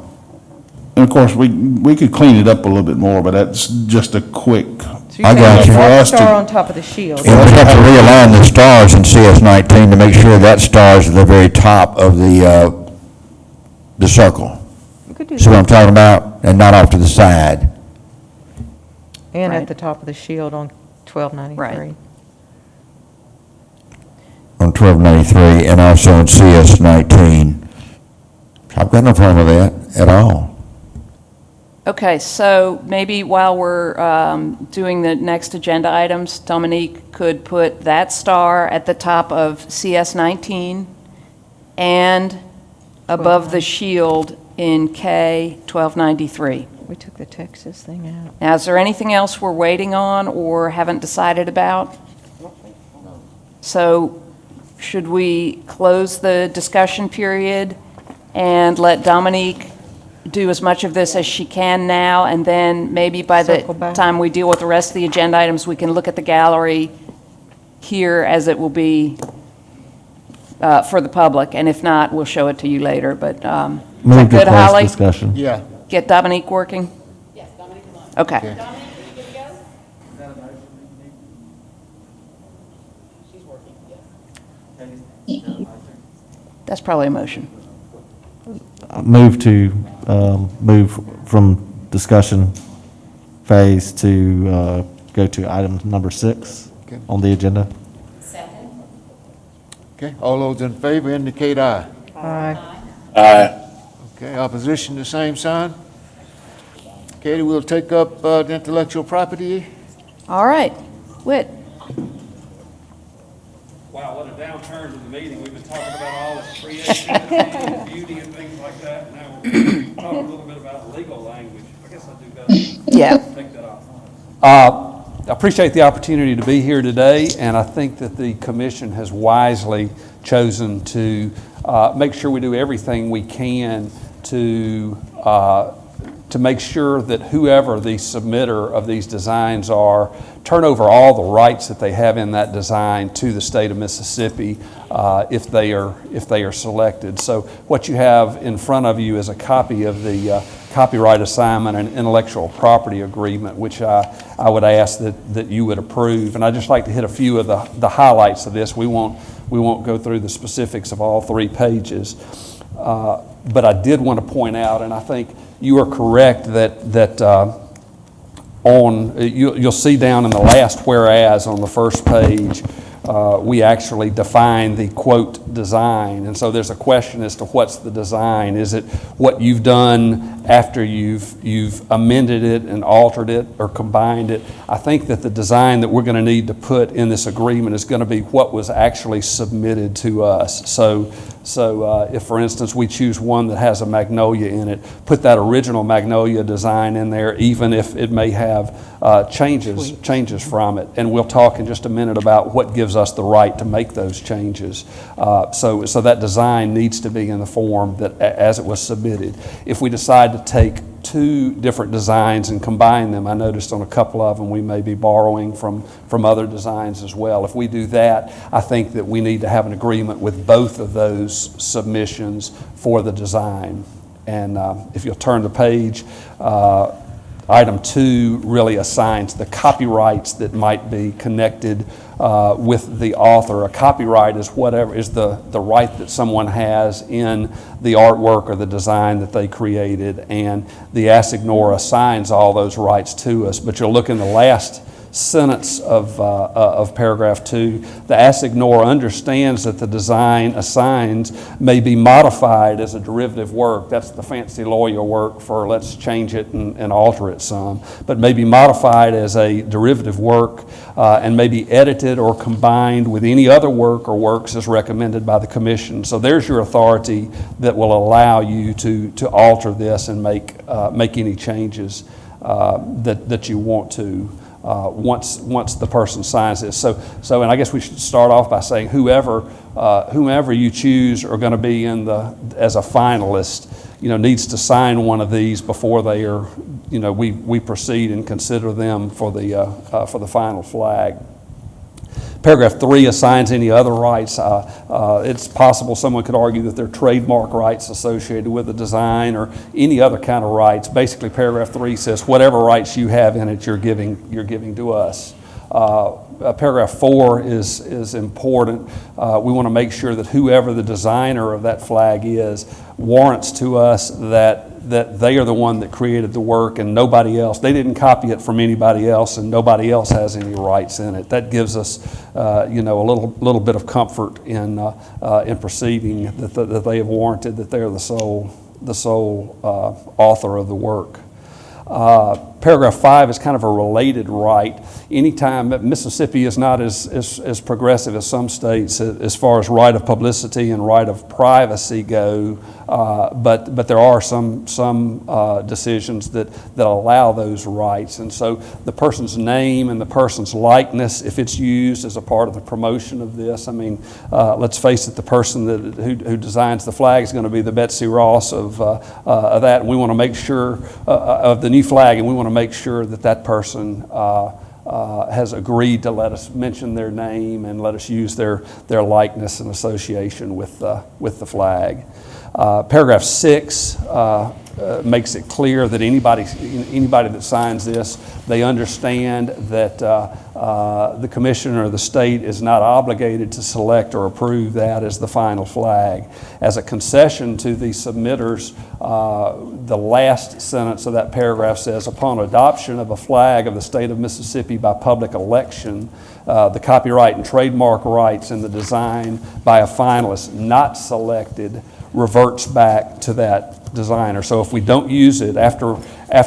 And of course, we could clean it up a little bit more, but that's just a quick, So you're I got saying you. For that us to- star on top of the shield? And we have to realign the stars in CS19 to make sure that star is at the very top of the circle. You could do See what I'm that. talking about? And not off to the side. And Right. at the top of the shield on 1293. Right. On 1293 and also in CS19. I've got no problem with that at all. Okay, so maybe while we're doing the next agenda items, Dominique could put that star at the top of CS19 and above the shield in K1293. We took the Texas thing out. Now, is there anything else we're waiting on or haven't decided about? So should we close the discussion period and let Dominique do as much of this as she can now, and then maybe by the Circle back. time we deal with the rest of the agenda items, we can look at the gallery here as it will be for the public, and if not, we'll show it to you later, but is that Move to good, close Holly? discussion. Yeah. Get Dominique working? Yes. Okay. Dominic, are you good to go? She's working, yes. That's probably a motion. Move to, move from discussion phase to go to item number 6 Okay. on the agenda. Second? Okay, all those in favor indicate aye. Aye. Okay, opposition, the same sign. Katie, we'll take up the intellectual property. All right. Whit? Wow, what a downturn to the meeting. We've been talking about all this creativity and beauty and things like that. Now we're talking a little bit about legal language. I guess I'll do better. Yeah. Take that off. I appreciate the opportunity to be here today, and I think that the commission has wisely chosen to make sure we do everything we can to make sure that whoever the submitter of these designs are, turn over all the rights that they have in that design to the state of Mississippi if they are selected. So what you have in front of you is a copy of the copyright assignment and intellectual property agreement, which I would ask that you would approve. And I'd just like to hit a few of the highlights of this. We won't go through the specifics of all 3 pages. But I did want to point out, and I think you are correct that you'll see down in the last whereas on the first page, we actually define the quote design. And so there's a question as to what's the design. Is it what you've done after you've amended it and altered it or combined it? I think that the design that we're going to need to put in this agreement is going to be what was actually submitted to us. So if, for instance, we choose one that has a magnolia in it, put that original magnolia design in there, even if it may have changes from it. And we'll talk in just a minute about what gives us the right to make those changes. So that design needs to be in the form that as it was submitted. If we decide to take 2 different designs and combine them, I noticed on a couple of them we may be borrowing from other designs as well. If we do that, I think that we need to have an agreement with both of those submissions for the design. And if you'll turn the page, item 2 really assigns the copyrights that might be connected with the author. A copyright is whatever is the right that someone has in the artwork or the design that they created, and the assignor assigns all those rights to us. But you'll look in the last sentence of paragraph 2, the assignor understands that the design assigned may be modified as a derivative work. That's the fancy lawyer work for let's change it and alter it some, but may be modified as a derivative work and may be edited or combined with any other work or works as recommended by the commission. So there's your authority that will allow you to alter this and make any changes that you want to. Once the person signs this. So, and I guess we should start off by saying whomever you choose are going to be as a finalist, needs to sign one of these before they are, we proceed and consider them for the final flag. Paragraph 3 assigns any other rights. It's possible someone could argue that they're trademark rights associated with the design or any other kind of rights. Basically, paragraph 3 says whatever rights you have in it, you're giving to us. Paragraph 4 is important. We want to make sure that whoever the designer of that flag is warrants to us that they are the one that created the work and nobody else. They didn't copy it from anybody else and nobody else has any rights in it. That gives us, a little bit of comfort in proceeding that they have warranted that they're the sole author of the work. Paragraph 5 is kind of a related right. Anytime Mississippi is not as progressive as some states as far as right of publicity and right of privacy go, but there are some decisions that allow those rights. And so the person's name and the person's likeness, if it's used as a part of the promotion of this, let's face it, the person who designs the flag is going to be the Betsey Ross of that, and we want to make sure of the new flag, and we want to make sure that person has agreed to let us mention their name and let us use their likeness and association with the flag. Paragraph 6 makes it clear that anybody that signs this, they understand that the commissioner of the state is not obligated to select or approve that as the final flag. As a concession to the submitters, the last sentence of that paragraph says, upon adoption of a flag of the state of Mississippi by public election, the copyright and trademark rights in the design by a finalist not selected reverts back to that designer. So if we don't use it after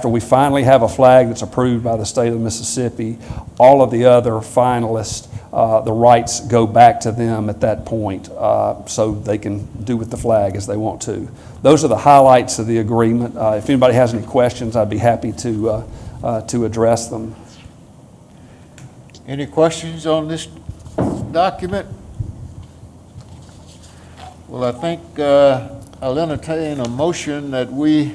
we finally have a flag that's approved by the state of Mississippi, all of the other finalists, the rights go back to them at that point, so they can do with the flag as they want to. Those are the highlights of the agreement. If anybody has any questions, I'd be happy to address them. Any questions on this document? Well, I think I'll entertain a motion that we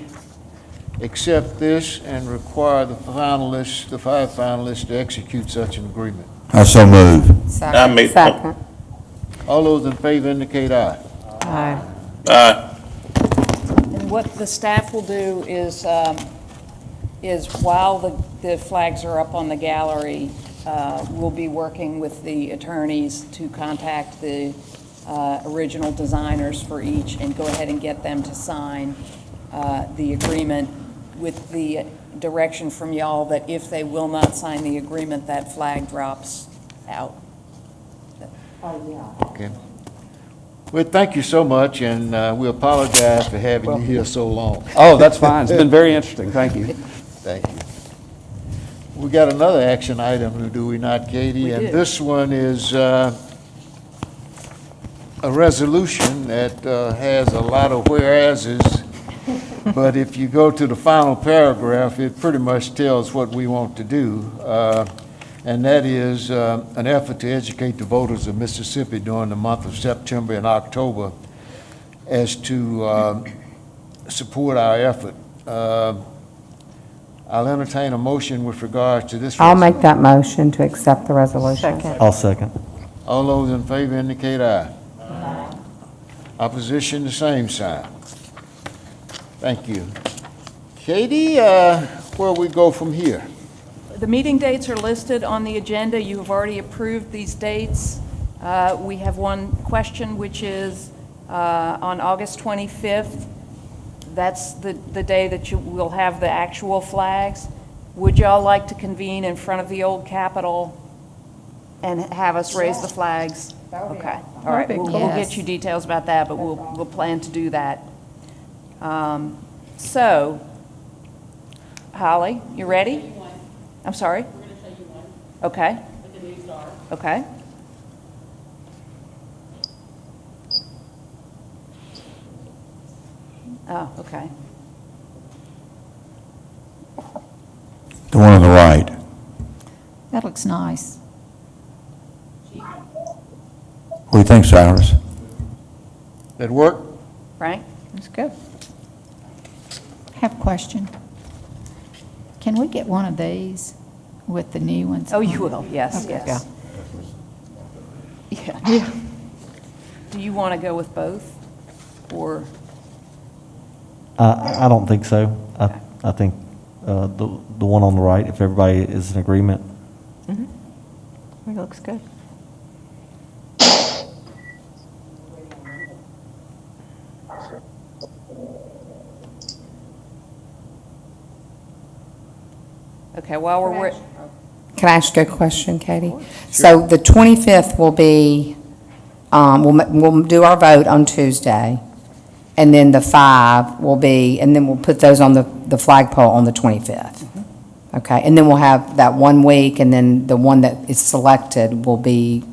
accept this and require the finalists, the 5 finalists, to execute such an agreement. I so move. Second. All those in favor indicate aye. Aye. And what the staff will do is while the flags are up on the gallery, we'll be working with the attorneys to contact the original designers for each and go ahead and get them to sign the agreement with the direction from y'all that if they will not sign the agreement, that flag drops out. Okay. Well, thank you so much, and we apologize for having you here so long. Oh, that's fine. It's been very interesting. Thank you. Thank you. We got another action item, do we not, Katie? We And do. this one is a resolution that has a lot of whereases, but if you go to the final paragraph, it pretty much tells what we want to do, and that is an effort to educate the voters of Mississippi during the month of September and October as to support our effort. I'll entertain a motion with regards to this. I'll make that motion to accept the resolution. Second. I'll second. All those in favor indicate aye. Opposition, the same sign. Thank you. Katie, where we go from here? The meeting dates are listed on the agenda. You have already approved these dates. We have one question, which is on August 25th. That's the day that you will have the actual flags. Would y'all like to convene in front of the old Capitol and have us raise the flags? Okay, all right. That'd be We'll cool. get you details about that, but we'll plan to do that. So, Holly, you ready? I'm sorry? We're going to show you one Okay, with the new star. okay. Oh, okay. The one on the right. That looks nice. What do you think, Cyrus? That work? Frank? That's good. Have a question. Can we get one of these with the new ones? Oh, you will, yes, Okay. yes. Yeah. Do you want to go with both, or? I don't think so. I think the one on the right, if everybody is in agreement. I think it looks good. Okay, while we're, Can I ask you a question, Katie? So the 25th will be, we'll do our vote on Tuesday, and then the 5 will be, and then we'll put those on the flagpole on the 25th. Okay, and then we'll have that 1 week, and then the one that is selected will be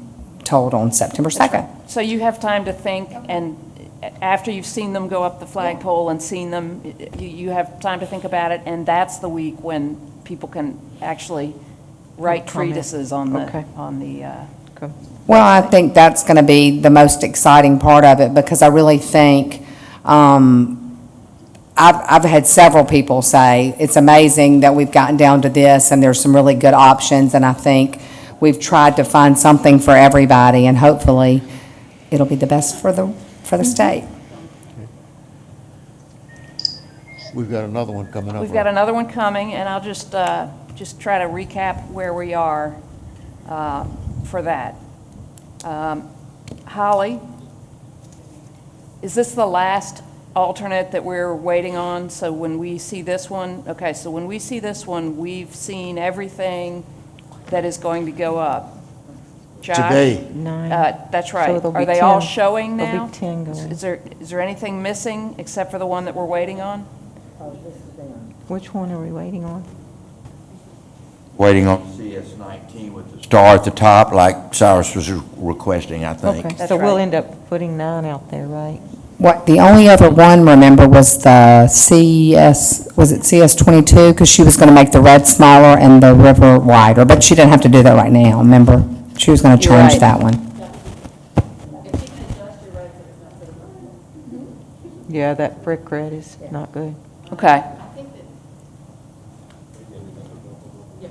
told on September 2nd. so you have time to think, and after you've seen them go up the flagpole and seen them, you have time to think about it, and that's the week when people can actually write Comment. treatises on Okay. the, Good. Well, I think that's going to be the most exciting part of it, because I really think, I've had several people say, it's amazing that we've gotten down to this, and there's some really good options, and I think we've tried to find something for everybody, and hopefully, it'll be the best for the state. We've got another one coming up. We've got another one coming, and I'll just try to recap where we are for that. Holly, is this the last alternate that we're waiting on? So when we see this one, okay, so when we see this one, we've seen everything that is going to go up. Josh? Today. 9. That's right. So there'll be Are they all 10. showing There'll now? be 10 going. Is there anything missing except for the one that we're waiting on? Which one are we waiting on? Waiting on CS 19 with the star at the top, like Cyrus was requesting, I think. Okay, That's so we'll right. end up putting 9 out there, right? What, the only other one, remember, was the CS, was it CS 22? Because she was going to make the red smaller and the river wider, but she didn't have to do that right now, remember? She was going to You're change right. that one. Yeah, that brick red is not good. Okay. I think that, yeah,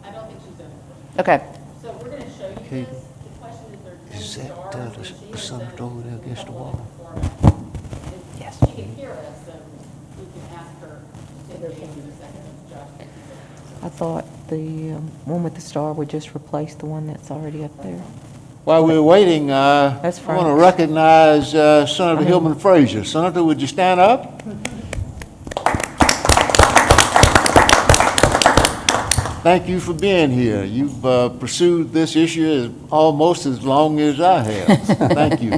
I don't think she's done it. Okay. So we're gonna show you Okay. this. The question is, there's Is 10 that stars, and she the has son done it over there in a against the couple wall? different formats. Yes. She can hear us, so we can ask her to take it in a second. Josh, thank you. I thought the one with the star would just replace the one that's already up there. While we're waiting, I want to Frank's. recognize Senator Hillman Frazier. Senator, would you stand up? Thank you for being here. You've pursued this issue almost as long as I have. Thank you.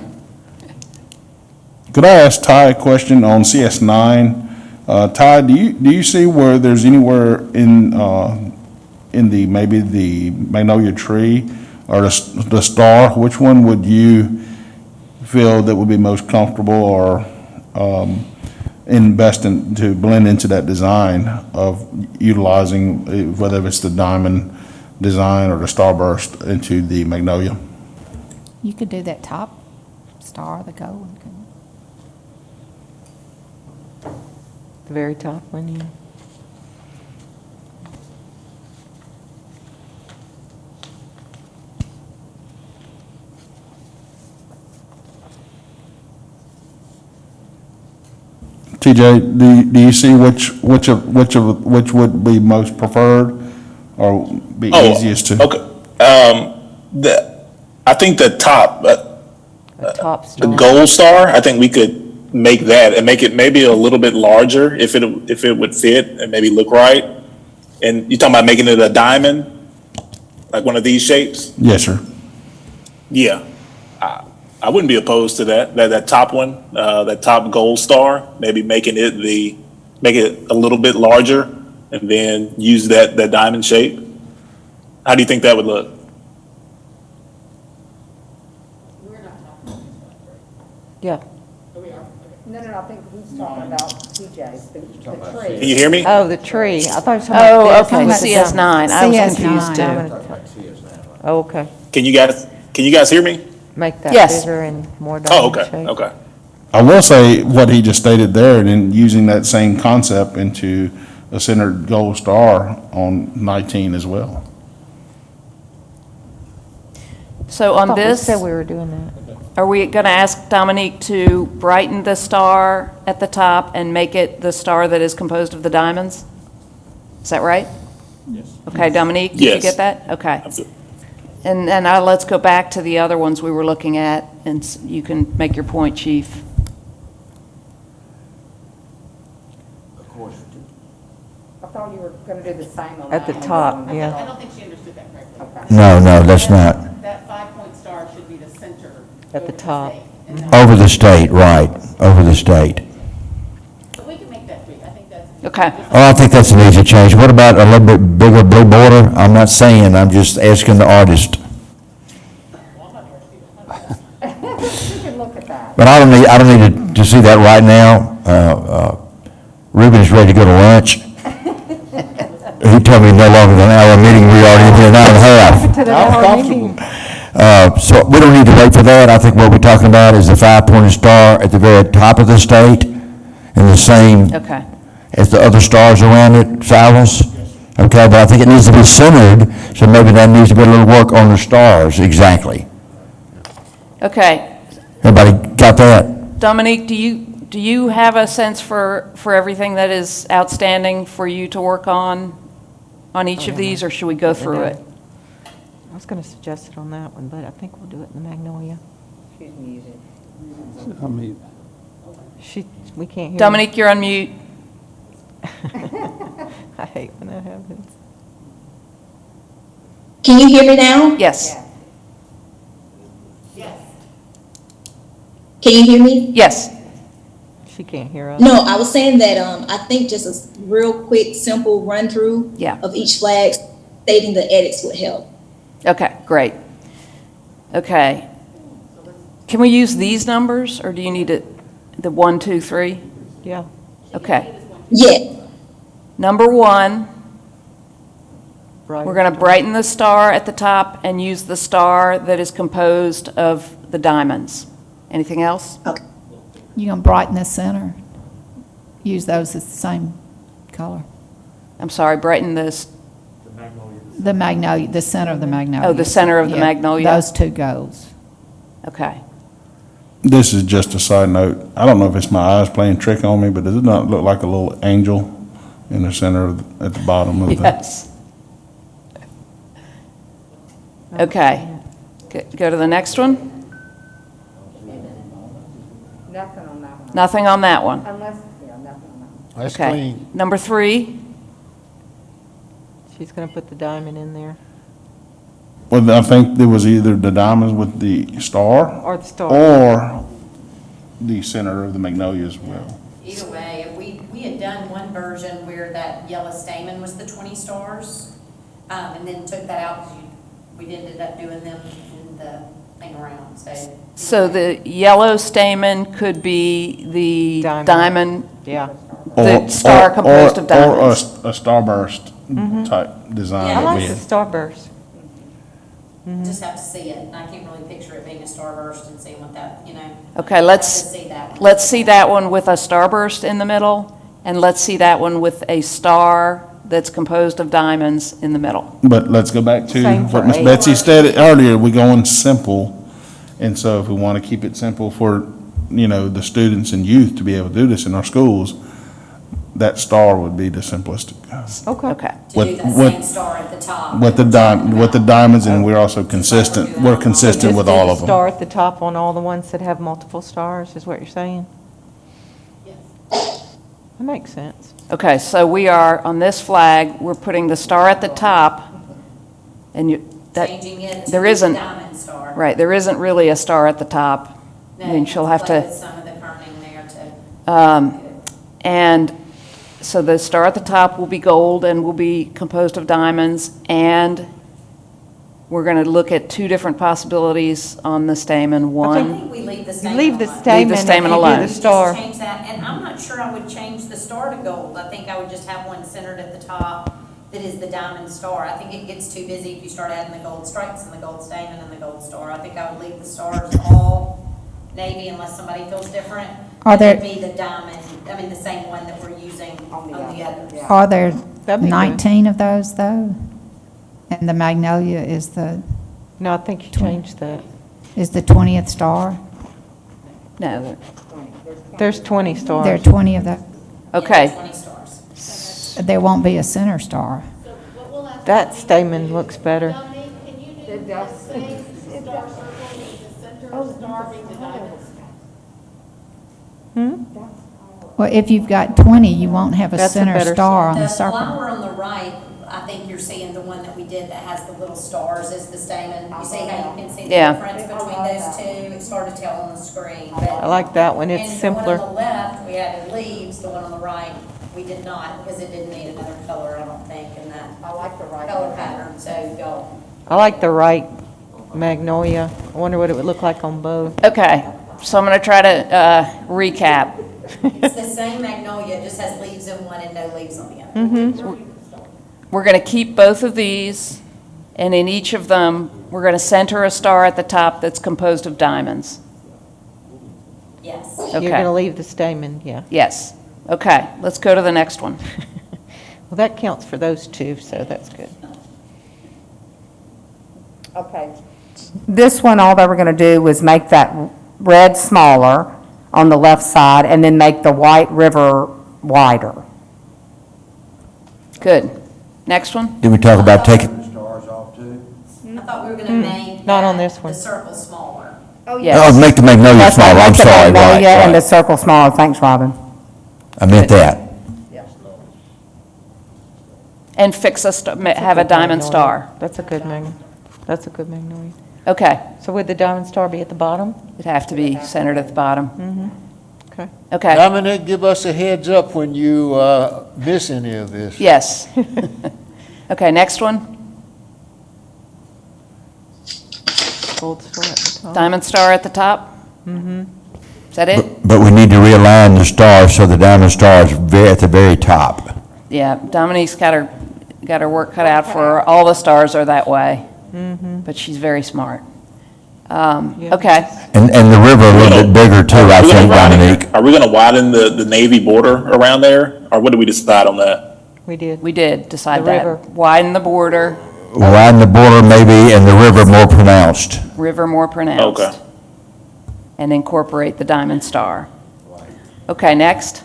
Could I ask Ty a question on CS9? Ty, do you see where there's anywhere in the, maybe the magnolia tree or the star, which one would you feel that would be most comfortable or to blend into that design of utilizing, whether it's the diamond design or the starburst into the magnolia? You could do that top star, the gold. The very top one, yeah. TJ, do you see which would be most preferred or be easiest to? Okay. I think the top, A top the star. gold star, I think we could make that and make it maybe a little bit larger if it would fit and maybe look right. And you're talking about making it a diamond, like one of these shapes? Yes, sir. Yeah. I wouldn't be opposed to that top one, that top gold star, maybe make it a little bit larger and then use that diamond shape. How do you think that would look? We're not talking Yeah. Oh, we are? Okay. No, I think he's talking about TJ's, the Can you hear me? Oh, the tree. I thaught you were Oh, talking about okay, this. CS9. I was CS9. confused too. Oh, okay. Can you guys hear me? Make that Yes. bigger and more Oh, diamond okay, shape. okay. I will say what he just stated there, and then using that same concept into a centered gold star on 19 as well. So I on thought we this, said we were doing that. are we going to ask Dominique to brighten the star at the top and make it the star that is composed of the diamonds? Is that right? Yes. Okay, Dominique, did you Yes. get that? Okay. Absolutely. And let's go back to the other ones we were looking at, and you can make your point, Chief. Of course. I thought you were going to do the same on At the top, I yeah. don't think she understood that correctly. No, that's not. That 5-point star should be the center. At the over top. state, and then- Over the state, right, over the state. But we can make that tweak. I think that's. Okay. Oh, I think that's an easy change. What about a little bit bigger blue border? I'm not saying, I'm just asking the artist. You can look at that. But I don't need to see that right now. Reuben is ready to go to lunch. He told me no longer than an hour meeting, we already did an hour and a half. To the I'm hour comfortable. meeting. So we don't need to wait for that. I think what we're talking about is the 5-pointed star at the very top of the state and the same Okay. as the other stars around it, Cyrus? Okay, but I think it needs to be centered, so maybe that needs to be a little work on the stars, exactly. Okay. Everybody got that? Dominique, do do you have a sense for everything that is outstanding for you to work on each of these, or should we go through it? I was going to suggest it on that one, but I think we'll do it in the Magnolia. I mean, We can't hear. Dominique, you're on mute. I hate when that happens. Can you hear me now? Yes. Can you hear me? Yes. She can't hear us. No, I was saying that I think just a real quick, simple run through of each flag stating the edits would help. Okay, great. Okay. Can we use these numbers, or do you need it, the 1, 2, 3? Yeah. Okay. Yeah. Number 1, we're going to brighten the star at the top and use the star that is composed of the diamonds. Anything else? Okay. You're going to brighten the center. Use those as the same color. I'm sorry, brighten this. The magnolia, the center of the magnolia. Oh, the center of the magnolia? Those two goals. Okay. This is just a side note. I don't know if it's my eyes playing trick on me, but does it not look like a little angel in the center at the bottom of the? Yes. Okay. Go to the next one. Nothing on that one. Nothing on that one. Unless, yeah, nothing on that one. That's Okay. clean. Number 3. She's going to put the diamond in there. Well, I think there was either the diamonds with the star. Or the star. Or the center of the magnolia as well. Either way, we had done one version where that yellow stamen was the 20 stars, and then took that out because we did end up doing them in the thing around, so. So the yellow stamen could be the diamond, Yeah. the star composed of diamonds. Or a starburst type design. Yeah, I that like we the had. starburst. Just have to see it, and I can't really picture it being a starburst and seeing what that, Okay, I'd let's like to see that one. let's see that one with a starburst in the middle, and let's see that one with a star that's composed of diamonds in the middle. But let's go back to Same for what Ms. eight. Betsey stated earlier, we're going simple. And so if we want to keep it simple for, the students and youth to be able to do this in our schools, that star would be the simplest. Okay. Okay. To do that same star at the top. With the diamonds, and we're also consistent, we're consistent with all of Just do the them. star at the top on all the ones that have multiple stars, is what you're saying? That makes sense. Okay, so we are, on this flag, we're putting the star at the top, and Changing it to there the isn't, diamond star. right, there isn't really a star at the top. I mean, she'll have Play to, with some of the kerning there too. and so the star at the top will be gold and will be composed of diamonds, and we're going to look at 2 different possibilities on the stamen. I One, think we leave the You stamen leave the alone. stamen stamen and you alone. do the Just star. change that, and I'm not sure I would change the star to gold. I think I would just have one centered at the top that is the diamond star. I think it gets too busy if you start adding the gold stripes and the gold stamen and the gold star. I think I would leave the stars all navy unless somebody feels different. Are And it'd there- be the diamond, the same one that we're using on the others. Are there That'd be good. 19 of those, though? And the magnolia is the No, I think you changed that. 20th star? no, There's 20 stars. There are 20 of those. okay. 20 stars. There won't be a center star. So what we'll ask. That stamen looks better. Dominique, can you do the same star circle with the center star being the diamond? Well, if you've got 20, you won't have a That's a center better star on the The circle. flower on the right, I think you're seeing the one that we did that has the little stars is the stamen. You see how you can see the Yeah. difference between those two? It's hard to tell on the screen. I like that one, it's And simpler. the one on the left, we added leaves, the one on the right, we did not, because it didn't need another color, I don't think, in that. I like the right color pattern, so go. I like the right magnolia. I wonder what it would look like on both. Okay, so I'm going to try to recap. It's the same magnolia, it just has leaves in one and no leaves on the other. We're going to keep both of these, and in each of them, we're going to center a star at the top that's composed of diamonds. Yes. Okay. You're going to leave the stamen, yeah. Yes. Okay, let's go to the next one. Well, that counts for those two, so that's good. Okay. This one, all they were going to do was make that red smaller. on the left side, and then make the White River wider. Good. Next one? Did we talk about taking, I thought we were gonna make Not on that- this one. the circle smaller. Yes. oh, make the magnolia That's right, smaller, I'm make the sorry, right, magnolia and the right. circle smaller. Thanks, Robyn. I meant that. And fix have a diamond star. That's a good magnolia. Okay. So would the diamond star be at the bottom? It'd have to be centered at the bottom. Okay. Okay. Dominic, give us a heads up when you miss any of this. Yes. Okay, next one. Gold star at the top. Diamond star at the top? Is that it? But we need to realign the stars so the diamond star is at the very top. Yeah, Dominique's got her work cut out for her. All the stars are that way. But she's very smart. Okay. And the river a little bit bigger too, I think, Dominique. Are we gonna widen the navy border around there, or what did we decide on that? We did. We did decide The that. river. Widen the border, Widen the border maybe, and the river more pronounced. river more pronounced. Okay. And incorporate the diamond star. Okay, next.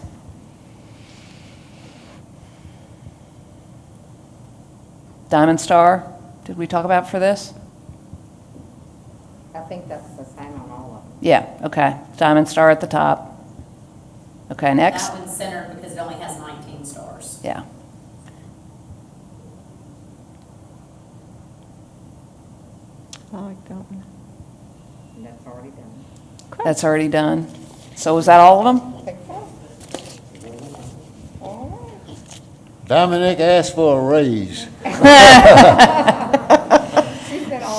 Diamond star, did we talk about for this? I think that's the same on all of them. Yeah, okay. Diamond star at the top. Okay, next. That one's centered because it only has 19 stars. Yeah. I like that one. That's already done. That's already done. So is that all of them? Dominic asked for a raise.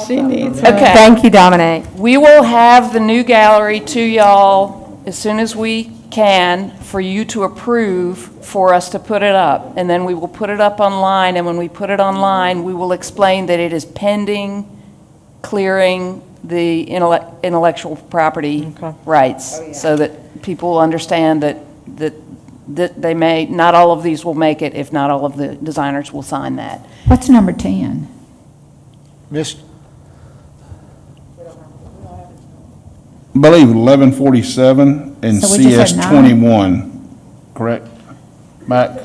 She needs Okay. Thank you, Dominic. We will have the new gallery to y'all as soon as we can for you to approve for us to put it up. And then we will put it up online, and when we put it online, we will explain that it is pending clearing the intellectual property rights, so that people will understand that they may, not all of these will make it if not all of the designers will sign that. What's number 10? Miss, I believe 1147 and So we just CS had 9? 21, correct? Mack?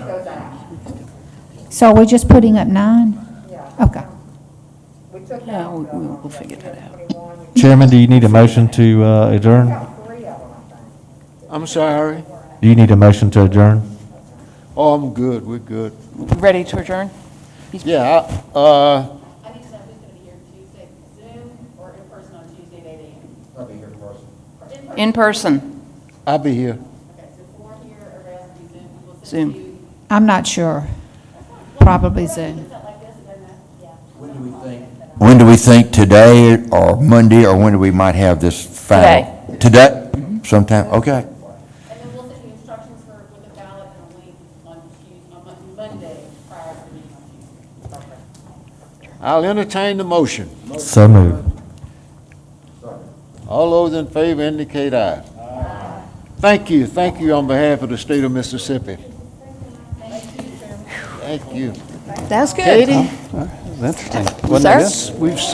So are we just putting up 9? Okay. Yeah, we'll figure that out. Chairman, do you need a motion to adjourn? I'm sorry. Do you need a motion to adjourn? Oh, I'm good, we're good. Ready to adjourn? Yeah, I need to know who's going to be here Tuesday, Zoom or in person on Tuesday at 8 a.m.? I'll be here in person. In person. I'll be here. Okay, so 4 here, everybody else will be Zoom. We'll send Zoom. you. I'm not sure. Probably Zoom. Is that like this? It doesn't matter. Yeah. When do we think, today or Monday, or when do we might have this final? Today? Sometime, okay. And then we'll send you instructions with a ballot and a link on Monday prior to the meeting on Tuesday. I'll entertain the motion. So moved. All those in favor indicate aye. Thank you on behalf of the state of Mississippi. Thank you. That's good. Katie? That's interesting. Wasn't that Sir? good? We've